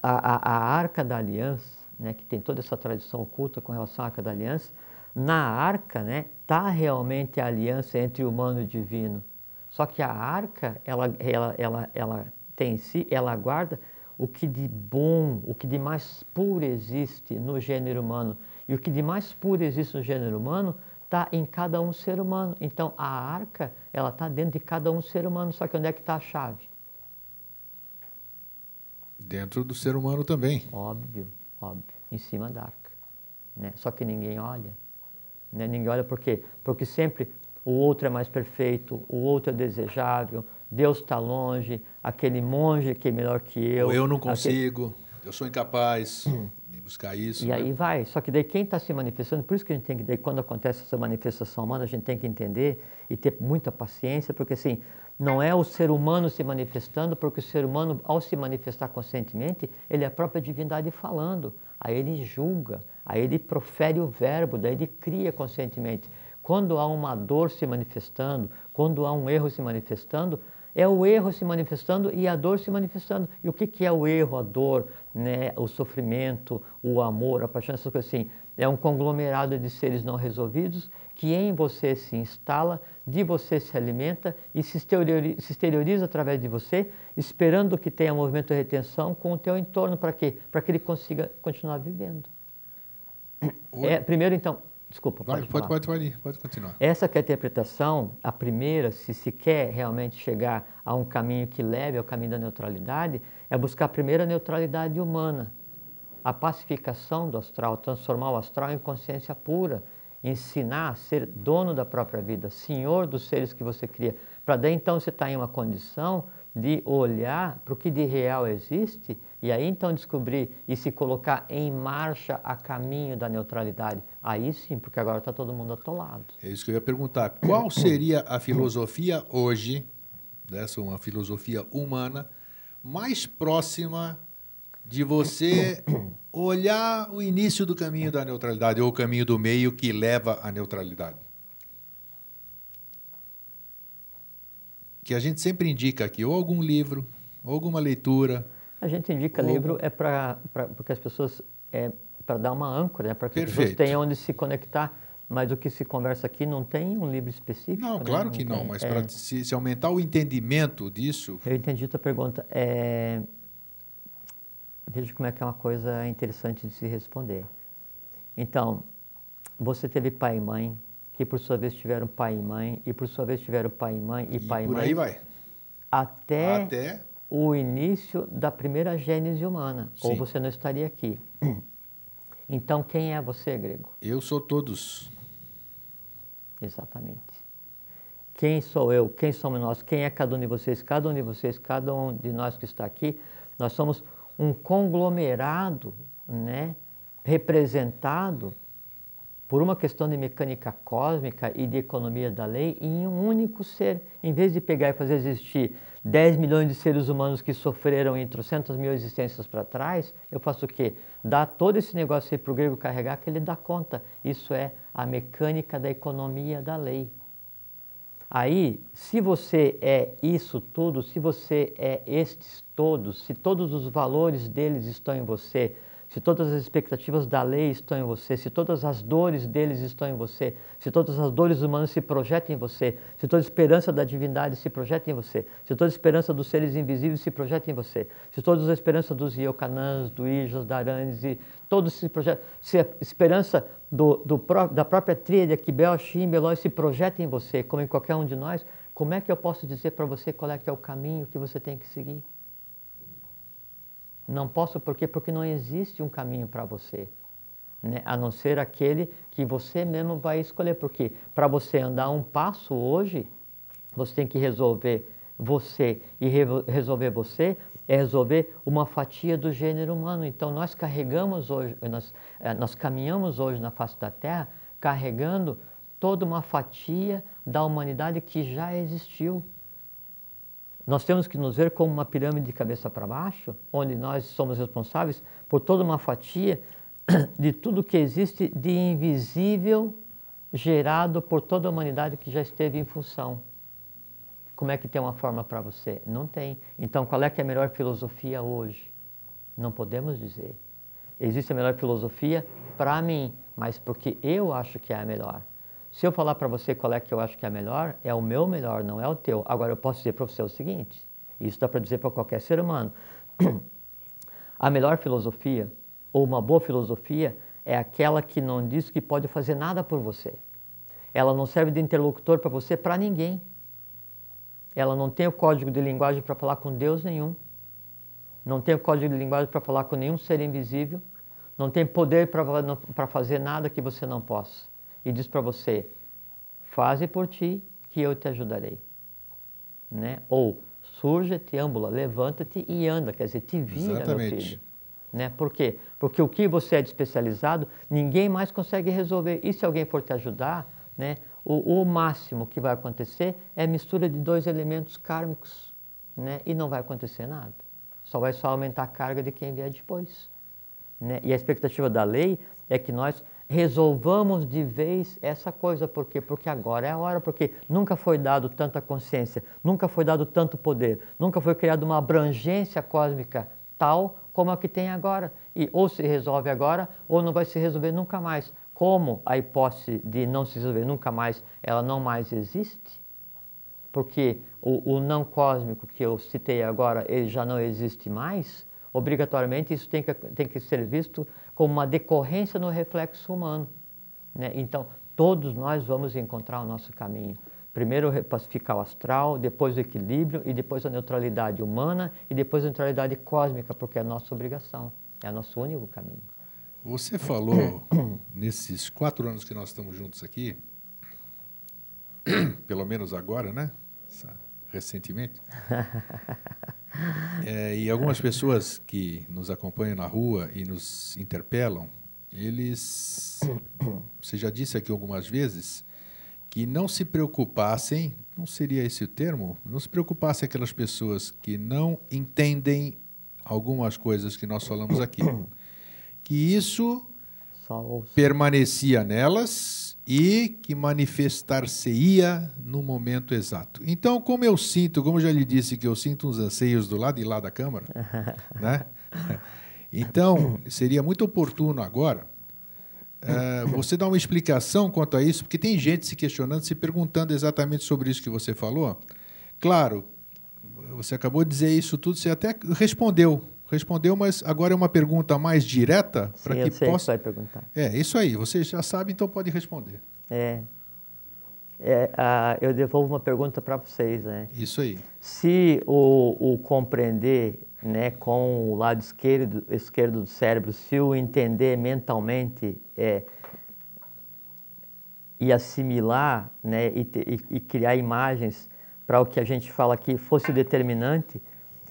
a Arca da Aliança, né, que tem toda essa tradição oculta com relação à Arca da Aliança, na Arca, né, tá realmente a aliança entre o humano e o divino. Só que a Arca, ela tem em si, ela guarda o que de bom, o que de mais puro existe no gênero humano. E o que de mais puro existe no gênero humano está em cada um ser humano. Então, a Arca, ela está dentro de cada um ser humano. Só que onde é que está a chave? Dentro do ser humano também. Óbvio, óbvio. Em cima da Arca. Né? Só que ninguém olha. Né? Ninguém olha por quê? Porque sempre o outro é mais perfeito, o outro é desejável, Deus está longe, aquele monge que é melhor que eu. Ou eu não consigo, eu sou incapaz de buscar isso. E aí vai. Só que daí quem está se manifestando, por isso que a gente tem que, daí, quando acontece essa manifestação humana, a gente tem que entender e ter muita paciência, porque assim, não é o ser humano se manifestando, porque o ser humano, ao se manifestar conscientemente, ele é a própria divindade falando. Aí ele julga, aí ele profere o verbo, daí ele cria conscientemente. Quando há uma dor se manifestando, quando há um erro se manifestando, é o erro se manifestando e a dor se manifestando. E o que é o erro, a dor, né? O sofrimento, o amor, a paixão, essas coisas assim? É um conglomerado de seres não resolvidos que em você se instala, de você se alimenta e se exterioriza através de você, esperando que tenha movimento de retenção com o teu entorno. Para quê? Para que ele consiga continuar vivendo. Primeiro, então... Desculpa, pode continuar. Essa que é a interpretação, a primeira, se quer realmente chegar a um caminho que leve ao caminho da neutralidade, é buscar primeiro a neutralidade humana, a pacificação do astral, transformar o astral em consciência pura, ensinar a ser dono da própria vida, senhor dos seres que você cria, para daí então você estar em uma condição de olhar para o que de real existe e aí então descobrir e se colocar em marcha a caminho da neutralidade. Aí sim, porque agora está todo mundo atolado. É isso que eu ia perguntar. Qual seria a filosofia hoje, dessa uma filosofia humana, mais próxima de você olhar o início do caminho da neutralidade ou o caminho do meio que leva à neutralidade? Que a gente sempre indica aqui, ou algum livro, ou alguma leitura. A gente indica livro porque as pessoas, para dar uma âncora, né, para que as pessoas tenham onde se conectar, mas o que se conversa aqui não tem um livro específico. Não, claro que não, mas para se aumentar o entendimento disso... Eu entendi a tua pergunta. Veja como é que é uma coisa interessante de se responder. Então, você teve pai e mãe, que por sua vez tiveram pai e mãe, e por sua vez tiveram pai e mãe, e pai e mãe. Por aí vai. Até o início da primeira gênese humana, Sim. ou você não estaria aqui. Então, quem é você, Grego? Eu sou todos. Exatamente. Quem sou eu? Quem somos nós? Quem é cada um de vocês? Cada um de vocês, cada um de nós que está aqui, nós somos um conglomerado, né, representado por uma questão de mecânica cósmica e de economia da lei em um único ser. Em vez de pegar e fazer existir 10 milhões de seres humanos que sofreram em 300 mil existências para trás, eu faço o quê? Dar todo esse negócio aí para o grego carregar, que ele dá conta. Isso é a mecânica da economia da lei. Aí, se você é isso tudo, se você é estes todos, se todos os valores deles estão em você, se todas as expectativas da lei estão em você, se todas as dores deles estão em você, se todas as dores humanas se projetam em você, se toda a esperança da divindade se projeta em você, se toda a esperança dos seres invisíveis se projeta em você, se toda a esperança dos Iocanãs, do Ijas, da Arandes, e todos se projetam, se a esperança da própria tríade Aquibel, Shim, Belói se projeta em você, como em qualquer um de nós, como é que eu posso dizer para você qual é que é o caminho que você tem que seguir? Não posso, por quê? Porque não existe um caminho para você, né? A não ser aquele que você mesmo vai escolher. Porque para você andar um passo hoje, você tem que resolver você. E resolver você é resolver uma fatia do gênero humano. Então nós carregamos hoje, nós caminhamos hoje na face da Terra, carregando toda uma fatia da humanidade que já existiu. Nós temos que nos ver como uma pirâmide de cabeça para baixo, onde nós somos responsáveis por toda uma fatia de tudo que existe de invisível gerado por toda a humanidade que já esteve em função. Como é que tem uma forma para você? Não tem. Então, qual é que é a melhor filosofia hoje? Não podemos dizer. Existe a melhor filosofia para mim, mas porque eu acho que é a melhor. Se eu falar para você qual é que eu acho que é a melhor, é o meu melhor, não é o teu. Agora, eu posso dizer para você o seguinte, isso dá para dizer para qualquer ser humano. A melhor filosofia, ou uma boa filosofia, é aquela que não diz que pode fazer nada por você. Ela não serve de interlocutor para você, para ninguém. Ela não tem o código de linguagem para falar com Deus nenhum. Não tem o código de linguagem para falar com nenhum ser invisível. Não tem poder para fazer nada que você não possa. E diz para você, faze por ti que eu te ajudarei. Né? Ou, surge-te, âmbula, levanta-te e anda. Quer dizer, te vira, Exatamente. meu filho. Né? Por quê? Porque o que você é de especializado, ninguém mais consegue resolver. E se alguém for te ajudar, né, o máximo que vai acontecer é mistura de dois elementos kármicos, né, e não vai acontecer nada. Só vai aumentar a carga de quem vier depois. Né? E a expectativa da lei é que nós resolvamos de vez essa coisa. Por quê? Porque agora é a hora, porque nunca foi dado tanta consciência, nunca foi dado tanto poder, nunca foi criada uma abrangência cósmica tal como a que tem agora. E ou se resolve agora, ou não vai se resolver nunca mais. Como a hipótese de não se resolver nunca mais, ela não mais existe, porque o não cósmico que eu citei agora, ele já não existe mais, obrigatoriamente isso tem que ser visto como uma decorrência no reflexo humano. Né? Então, todos nós vamos encontrar o nosso caminho. Primeiro pacificar o astral, depois o equilíbrio, e depois a neutralidade humana, e depois a neutralidade cósmica, porque é a nossa obrigação, é o nosso único caminho. Você falou, nesses 4 anos que nós estamos juntos aqui, pelo menos agora, né? Recentemente. E algumas pessoas que nos acompanham na rua e nos interpelam, você já disse aqui algumas vezes, que não se preocupassem, não seria esse o termo? Não se preocupassem aquelas pessoas que não entendem algumas coisas que nós falamos aqui. Que isso permanecia nelas e que manifestar-se-ia no momento exato. Então, como eu já lhe disse que eu sinto uns anseios do lado de lá da Câmara, né? Então, seria muito oportuno agora você dar uma explicação quanto a isso, porque tem gente se questionando, se perguntando exatamente sobre isso que você falou. Claro, você acabou de dizer isso tudo, você até respondeu, mas agora é uma pergunta mais direta para que eu sei possa. Que vai perguntar. Isso aí, você já sabe, então pode responder. Eu devolvo uma pergunta para vocês, né? Isso aí. Se o compreender, né, com o lado esquerdo do cérebro, se o entender mentalmente e assimilar, né, e criar imagens para o que a gente fala aqui fosse o determinante,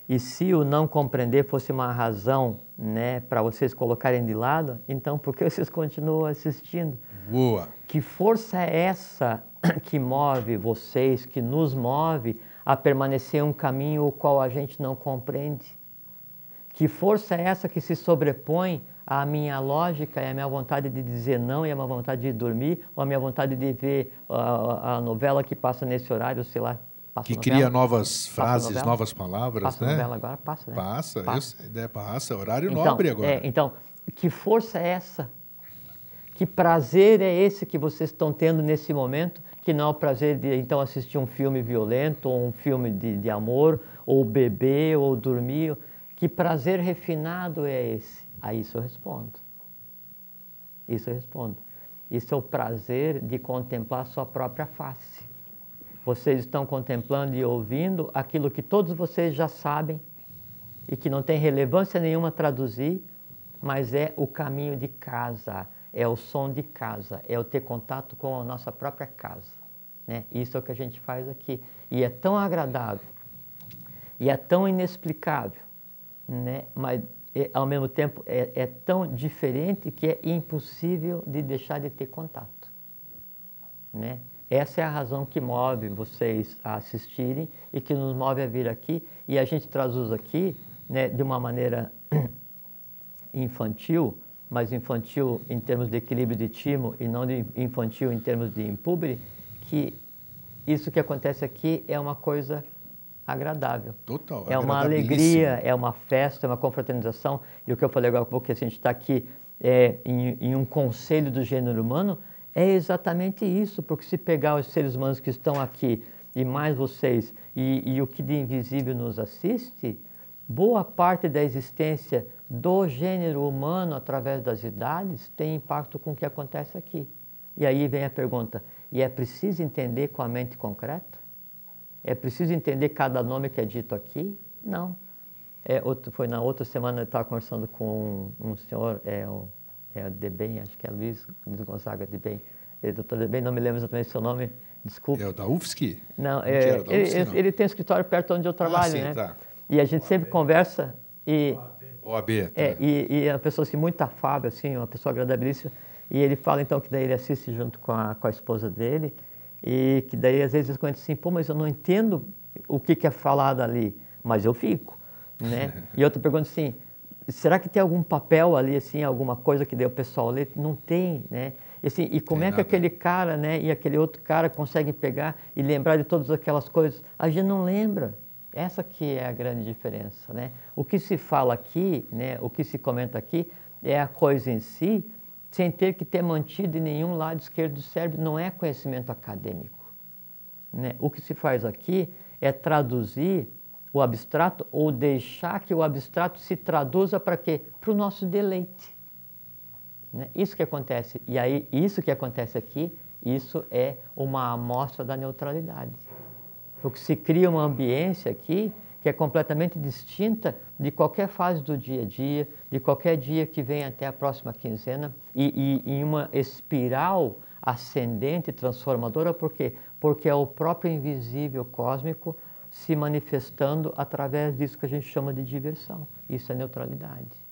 e se o não compreender fosse uma razão, né, para vocês colocarem de lado, então por que vocês continuam assistindo? Boa! Que força é essa que move vocês, que nos move a permanecer em um caminho o qual a gente não compreende? Que força é essa que se sobrepõe à minha lógica e à minha vontade de dizer não e à minha vontade de dormir, ou à minha vontade de ver a novela que passa nesse horário, sei lá, que cria novas frases, novas palavras, passa né? Novela agora? Passa, né? Passa, horário nobre agora. Então, que força é essa? Que prazer é esse que vocês estão tendo nesse momento, que não é o prazer de, então, assistir um filme violento, ou um filme de amor, ou beber, ou dormir? Que prazer refinado é esse? A isso eu respondo. Isso é o prazer de contemplar a sua própria face. Vocês estão contemplando e ouvindo aquilo que todos vocês já sabem e que não tem relevância nenhuma traduzir, mas é o caminho de casa, é o som de casa, é o ter contato com a nossa própria casa. Né? Isso é o que a gente faz aqui. E é tão agradável, e é tão inexplicável, né? Mas ao mesmo tempo é tão diferente que é impossível de deixar de ter contato. Né? Essa é a razão que move vocês a assistirem e que nos move a vir aqui. E a gente traduz aqui, né, de uma maneira infantil, mas infantil em termos de equilíbrio de timo e não de infantil em termos de impúbere, que isso que acontece aqui é uma coisa agradável. Total. É uma alegria, é uma festa, é uma confraternização. E o que eu falei agora, porque a gente está aqui em um conselho do gênero humano, é exatamente isso. Porque se pegar os seres humanos que estão aqui, e mais vocês, e o que de invisível nos assiste, boa parte da existência do gênero humano através das idades tem impacto com o que acontece aqui. E aí vem a pergunta, e é preciso entender com a mente concreta? É preciso entender cada nome que é dito aqui? Não. Foi na outra semana, eu estava conversando com um senhor, Debem, acho que é Luiz Gonzaga Debem. Doutor Debem, não me lembro exatamente o seu nome, desculpe. É o da UFSC? Não, ele tem um escritório perto onde eu trabalho, sim, né? Tá. E a gente sempre conversa e... OAB. Tá. E é uma pessoa assim, muito afável, assim, uma pessoa agradabilíssima. E ele fala, então, que daí ele assiste junto com a esposa dele. E que daí, às vezes, ele comenta assim, pô, mas eu não entendo o que é falado ali. Mas eu fico, né? E outra pergunta assim, será que tem algum papel ali, assim, alguma coisa que daí o pessoal lê? Não tem, né? E, assim, e como é que aquele cara, né, e aquele outro cara conseguem pegar e lembrar de todas aquelas coisas? A gente não lembra. Essa que é a grande diferença, né? O que se fala aqui, né, o que se comenta aqui, é a coisa em si, sem ter que ter mantido em nenhum lado esquerdo do cérebro, não é conhecimento acadêmico, né? O que se faz aqui é traduzir o abstrato ou deixar que o abstrato se traduza para quê? Para o nosso deleite, né? Isso que acontece. E aí, isso que acontece aqui, isso é uma amostra da neutralidade. Porque se cria uma ambiência aqui que é completamente distinta de qualquer fase do dia a dia, de qualquer dia que vem até a próxima quinzena, e em uma espiral ascendente, transformadora, por quê? Porque é o próprio invisível cósmico se manifestando através disso que a gente chama de diversão. Isso é neutralidade.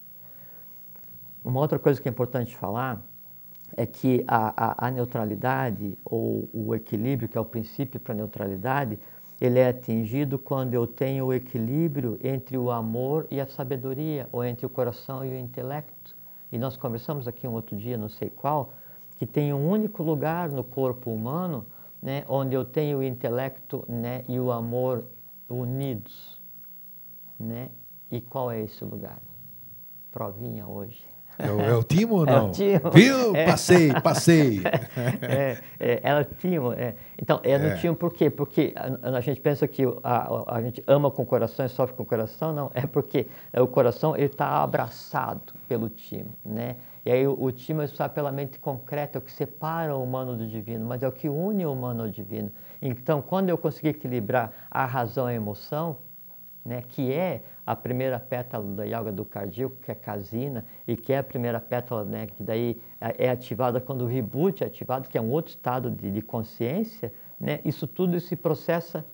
Uma outra coisa que é importante falar é que a neutralidade, ou o equilíbrio, que é o princípio para a neutralidade, ele é atingido quando eu tenho o equilíbrio entre o amor e a sabedoria, ou entre o coração e o intelecto. E nós conversamos aqui um outro dia, não sei qual, que tem um único lugar no corpo humano, né, onde eu tenho o intelecto, né, e o amor unidos, né? E qual é esse lugar? Provinha hoje. É o Timo ou não? É o Timo. Viu? Passei. Ela Timo. Então, no Timo por quê? Porque a gente pensa que a gente ama com o coração e sofre com o coração. Não, é porque o coração está abraçado pelo Timo, né? E aí o Timo está pela mente concreta, é o que separa o humano do divino, mas é o que une o humano ao divino. Então, quando eu conseguir equilibrar a razão e a emoção, né, que é a primeira pétala da yoga do cardíaco, que é Kasina, e que é a primeira pétala, né, que daí é ativada quando o reboot é ativado, que é um outro estado de consciência, né, isso tudo se processa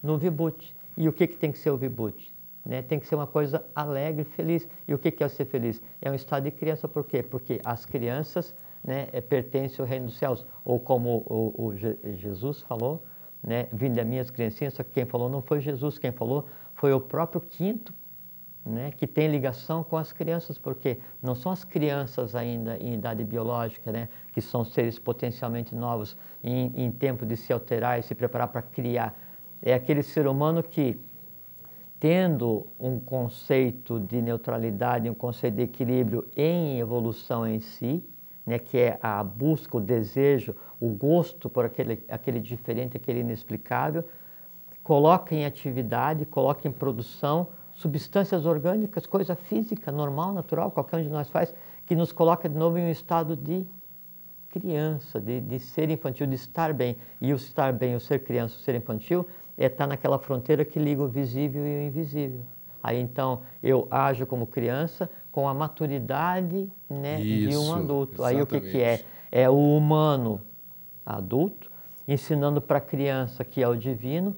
no reboot. E o que tem que ser o reboot? Né, tem que ser uma coisa alegre, feliz. E o que é ser feliz? É um estado de criança, por quê? Porque as crianças, né, pertencem ao reino dos céus. Ou como Jesus falou, né, vinde a minhas criancinhas, só que quem falou não foi Jesus, quem falou foi o próprio quinto, né, que tem ligação com as crianças, porque não são as crianças ainda em idade biológica, né, que são seres potencialmente novos, em tempo de se alterar e se preparar para criar. É aquele ser humano que, tendo um conceito de neutralidade, um conceito de equilíbrio em evolução em si, né, que é a busca, o desejo, o gosto por aquele diferente, aquele inexplicável, coloca em atividade, coloca em produção substâncias orgânicas, coisa física, normal, natural, qualquer um de nós faz, que nos coloca de novo em um estado de criança, de ser infantil, de estar bem. E o estar bem, o ser criança, o ser infantil, estar naquela fronteira que liga o visível e o invisível. Aí então eu ajo como criança com a maturidade, né, de um adulto. Exatamente. Aí o que é? É o humano adulto ensinando para a criança, que é o divino,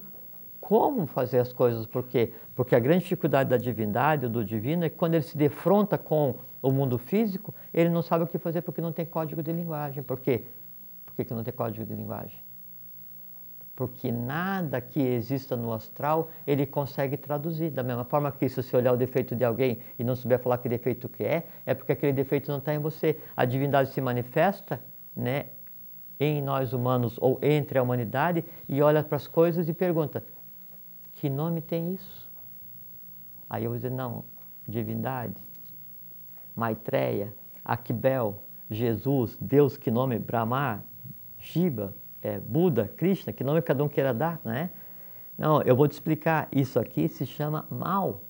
como fazer as coisas. Por quê? Porque a grande dificuldade da divindade, ou do divino, é que quando ele se defronta com o mundo físico, ele não sabe o que fazer porque não tem código de linguagem. Por quê? Por que não tem código de linguagem? Porque nada que exista no astral, ele consegue traduzir. Da mesma forma que se você olhar o defeito de alguém e não souber falar que defeito que é porque aquele defeito não está em você. A divindade se manifesta, né, em nós humanos ou entre a humanidade e olha para as coisas e pergunta: Que nome tem isso? Aí eu vou dizer, não, divindade, Maitreya, Akbel, Jesus, Deus, que nome? Brahma, Shiva, Buda, Krishna, que nome cada um queira dar, né? Não, eu vou te explicar, isso aqui se chama mal,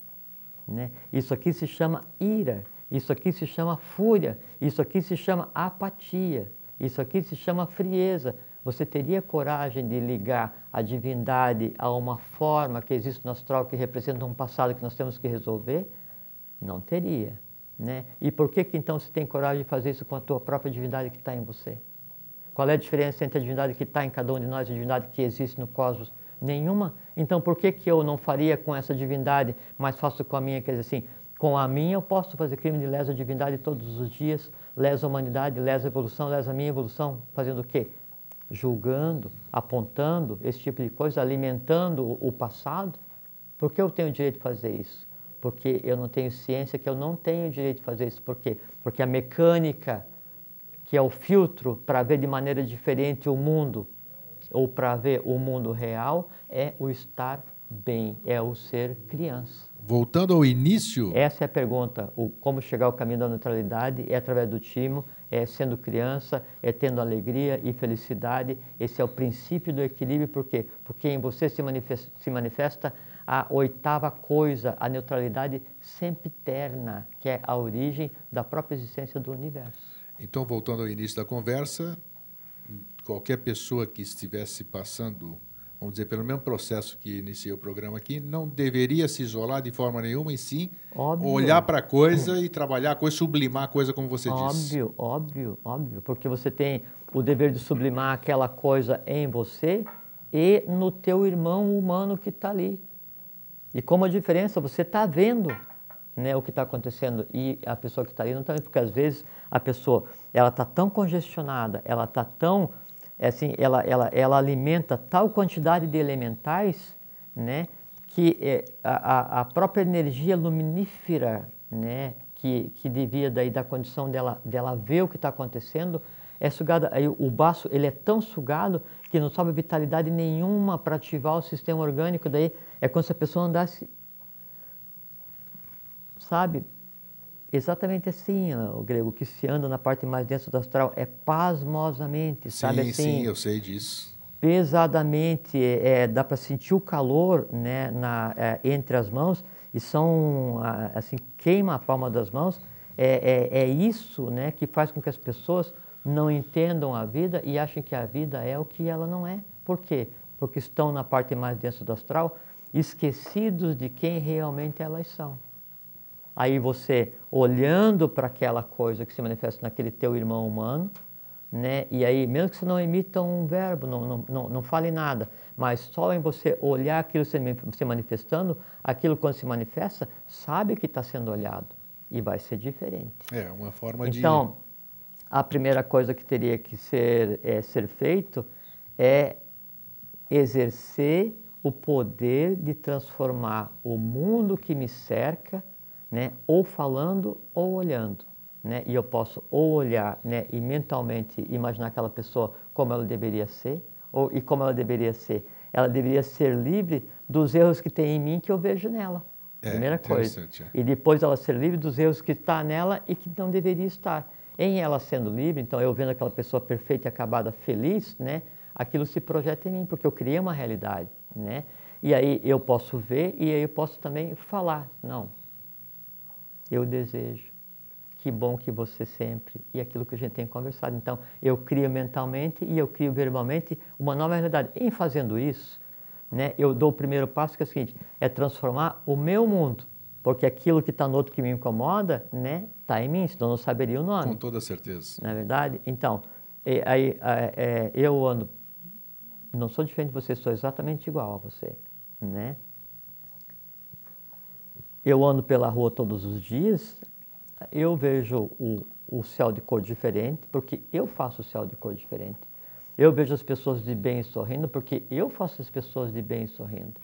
né? Isso aqui se chama ira, isso aqui se chama fúria, isso aqui se chama apatia, isso aqui se chama frieza. Você teria coragem de ligar a divindade a uma forma que existe no astral que representa um passado que nós temos que resolver? Não teria, né? E por que então você tem coragem de fazer isso com a tua própria divindade que está em você? Qual é a diferença entre a divindade que está em cada um de nós e a divindade que existe no cosmos? Nenhuma. Então por que eu não faria com essa divindade, mas faço com a minha? Quer dizer assim, com a minha eu posso fazer crime de lesa divindade todos os dias, lesa a humanidade, lesa a evolução, lesa a minha evolução, fazendo o quê? Julgando, apontando esse tipo de coisa, alimentando o passado. Por que eu tenho o direito de fazer isso? Porque eu não tenho ciência que eu não tenho o direito de fazer isso. Por quê? Porque a mecânica, que é o filtro para ver de maneira diferente o mundo, ou para ver o mundo real, é o estar bem, é o ser criança. Voltando ao início... Essa é a pergunta, como chegar ao caminho da neutralidade é através do timo, é sendo criança, é tendo alegria e felicidade. Esse é o princípio do equilíbrio, por quê? Porque em você se manifesta a oitava coisa, a neutralidade sempiterna, que é a origem da própria existência do universo. Então, voltando ao início da conversa, qualquer pessoa que estivesse passando, vamos dizer, pelo mesmo processo que iniciei o programa aqui, não deveria se isolar de forma nenhuma, e sim olhar para a coisa e trabalhar a coisa, sublimar a coisa, como você disse. Óbvio, porque você tem o dever de sublimar aquela coisa em você e no teu irmão humano que está ali. E como a diferença, você está vendo, né, o que está acontecendo e a pessoa que está ali não está vendo, porque às vezes a pessoa ela está tão congestionada, ela está tão, assim, ela alimenta tal quantidade de elementais, né, que a própria energia luminífera, né, que devia daí da condição dela ver o que está acontecendo, é sugada. Aí o baço ele é tão sugado que não sobra vitalidade nenhuma para ativar o sistema orgânico. Daí é como se a pessoa andasse, sabe, exatamente assim, o grego, que se anda na parte mais densa do astral é pasmosamente, sabe assim? Sim, eu sei disso. Pesadamente, dá para sentir o calor, né, entre as mãos, e são, assim, queima a palma das mãos. É isso, né, que faz com que as pessoas não entendam a vida e achem que a vida é o que ela não é. Por quê? Porque estão na parte mais densa do astral, esquecidos de quem realmente elas são. Aí você, olhando para aquela coisa que se manifesta naquele teu irmão humano, né? E aí, mesmo que você não emita um verbo, não fale nada, mas só em você olhar aquilo se manifestando, aquilo quando se manifesta, sabe que está sendo olhado e vai ser diferente. É uma forma de... Então, a primeira coisa que teria que ser feito é exercer o poder de transformar o mundo que me cerca, né, ou falando ou olhando, né, e eu posso ou olhar, né, e mentalmente imaginar aquela pessoa como ela deveria ser, e como ela deveria ser. Ela deveria ser livre dos erros que tem em mim que eu vejo nela. Primeira coisa. E depois ela ser livre dos erros que está nela e que não deveria estar. Em ela sendo livre, então eu vendo aquela pessoa perfeita e acabada, feliz, né, aquilo se projeta em mim, porque eu criei uma realidade, né? E aí eu posso ver e aí eu posso também falar. Não, eu desejo, que bom que você sempre, e aquilo que a gente tem conversado. Então, eu crio mentalmente e eu crio verbalmente uma nova realidade. Em fazendo isso, né, eu dou o primeiro passo, que é o seguinte, é transformar o meu mundo, porque aquilo que está no outro que me incomoda, né, está em mim, senão eu não saberia o nome. Com toda certeza. Não é verdade? Então, eu ando, não sou diferente de você, sou exatamente igual a você, né? Eu ando pela rua todos os dias, eu vejo o céu de cor diferente, porque eu faço o céu de cor diferente. Eu vejo as pessoas de bem sorrindo, porque eu faço as pessoas de bem sorrindo.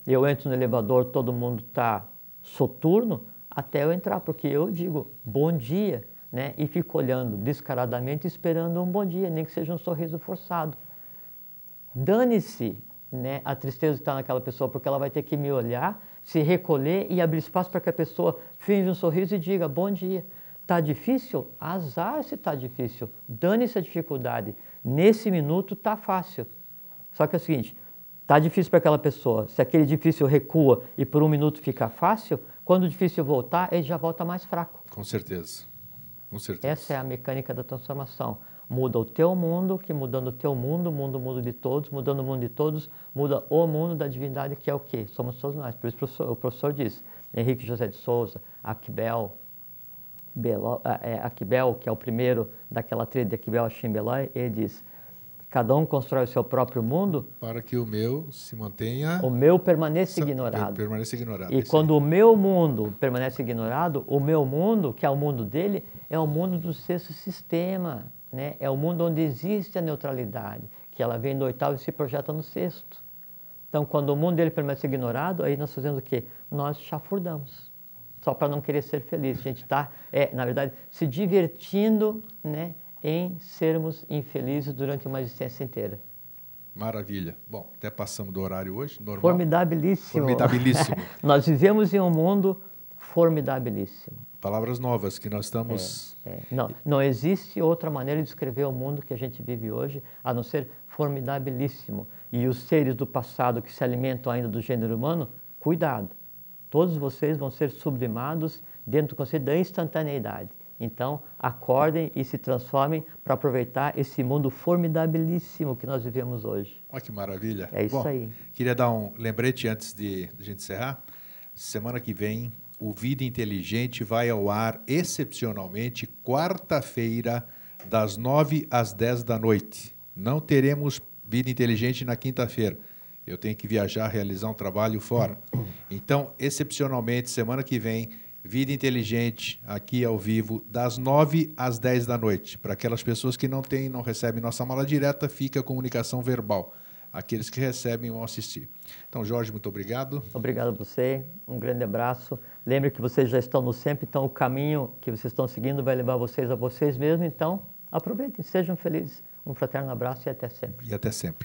Eu entro no elevador, todo mundo está soturno, até eu entrar, porque eu digo bom dia, né? E fico olhando descaradamente, esperando um bom dia, nem que seja um sorriso forçado. Dane-se, né, a tristeza que está naquela pessoa, porque ela vai ter que me olhar, se recolher e abrir espaço para que a pessoa finja um sorriso e diga, bom dia. Está difícil? Azar se está difícil. Dane-se a dificuldade. Nesse minuto está fácil. Só que é o seguinte, está difícil para aquela pessoa. Se aquele difícil recua e por um minuto fica fácil, quando o difícil voltar, ele já volta mais fraco. Com certeza. Com certeza. Essa é a mecânica da transformação. Muda o teu mundo, que mudando o teu mundo, muda o mundo de todos, mudando o mundo de todos, muda o mundo da divindade, que é o quê? Somos todos nós. Por isso o professor diz, Henrique José de Souza, Aquibel, que é o primeiro daquela tríade de Aquibel, Achim Belói, ele diz, cada um constrói o seu próprio mundo para que o meu se mantenha... O meu permaneça ignorado. Permaneça ignorado. E quando o meu mundo permanece ignorado, o meu mundo, que é o mundo dele, é o mundo do sexto sistema, né? É o mundo onde existe a neutralidade, que ela vem do oitavo e se projeta no sexto. Então, quando o mundo dele permanece ignorado, aí nós fazemos o quê? Nós chafurdamos. Só para não querer ser feliz. A gente está, na verdade, se divertindo, né, em sermos infelizes durante uma existência inteira. Maravilha. Bom, até passamos do horário hoje, normal. Formidabilíssimo. Formidabilíssimo. Nós vivemos em um mundo formidabilíssimo. Palavras novas que nós estamos... Não existe outra maneira de descrever o mundo que a gente vive hoje, a não ser formidabilíssimo. E os seres do passado que se alimentam ainda do gênero humano, cuidado. Todos vocês vão ser sublimados dentro do conceito da instantaneidade. Então, acordem e se transformem para aproveitar esse mundo formidabilíssimo que nós vivemos hoje. Olha que maravilha. É isso aí. Queria dar um lembrete antes de a gente encerrar. Semana que vem, o Vida Inteligente vai ao ar excepcionalmente quarta-feira, das 9 às 10 da noite. Não teremos Vida Inteligente na quinta-feira. Eu tenho que viajar, realizar um trabalho fora. Então, excepcionalmente, semana que vem, Vida Inteligente, aqui ao vivo, das 9 às 10 da noite. Para aquelas pessoas que não recebem nossa mala direta, fica a comunicação verbal. Aqueles que recebem vão assistir. Então, Jorge, muito obrigado. Obrigado a você, um grande abraço. Lembre que vocês já estão no sempre, então o caminho que vocês estão seguindo vai levar vocês a vocês mesmos. Então, aproveitem, sejam felizes. Um fraterno abraço e até sempre. E até sempre.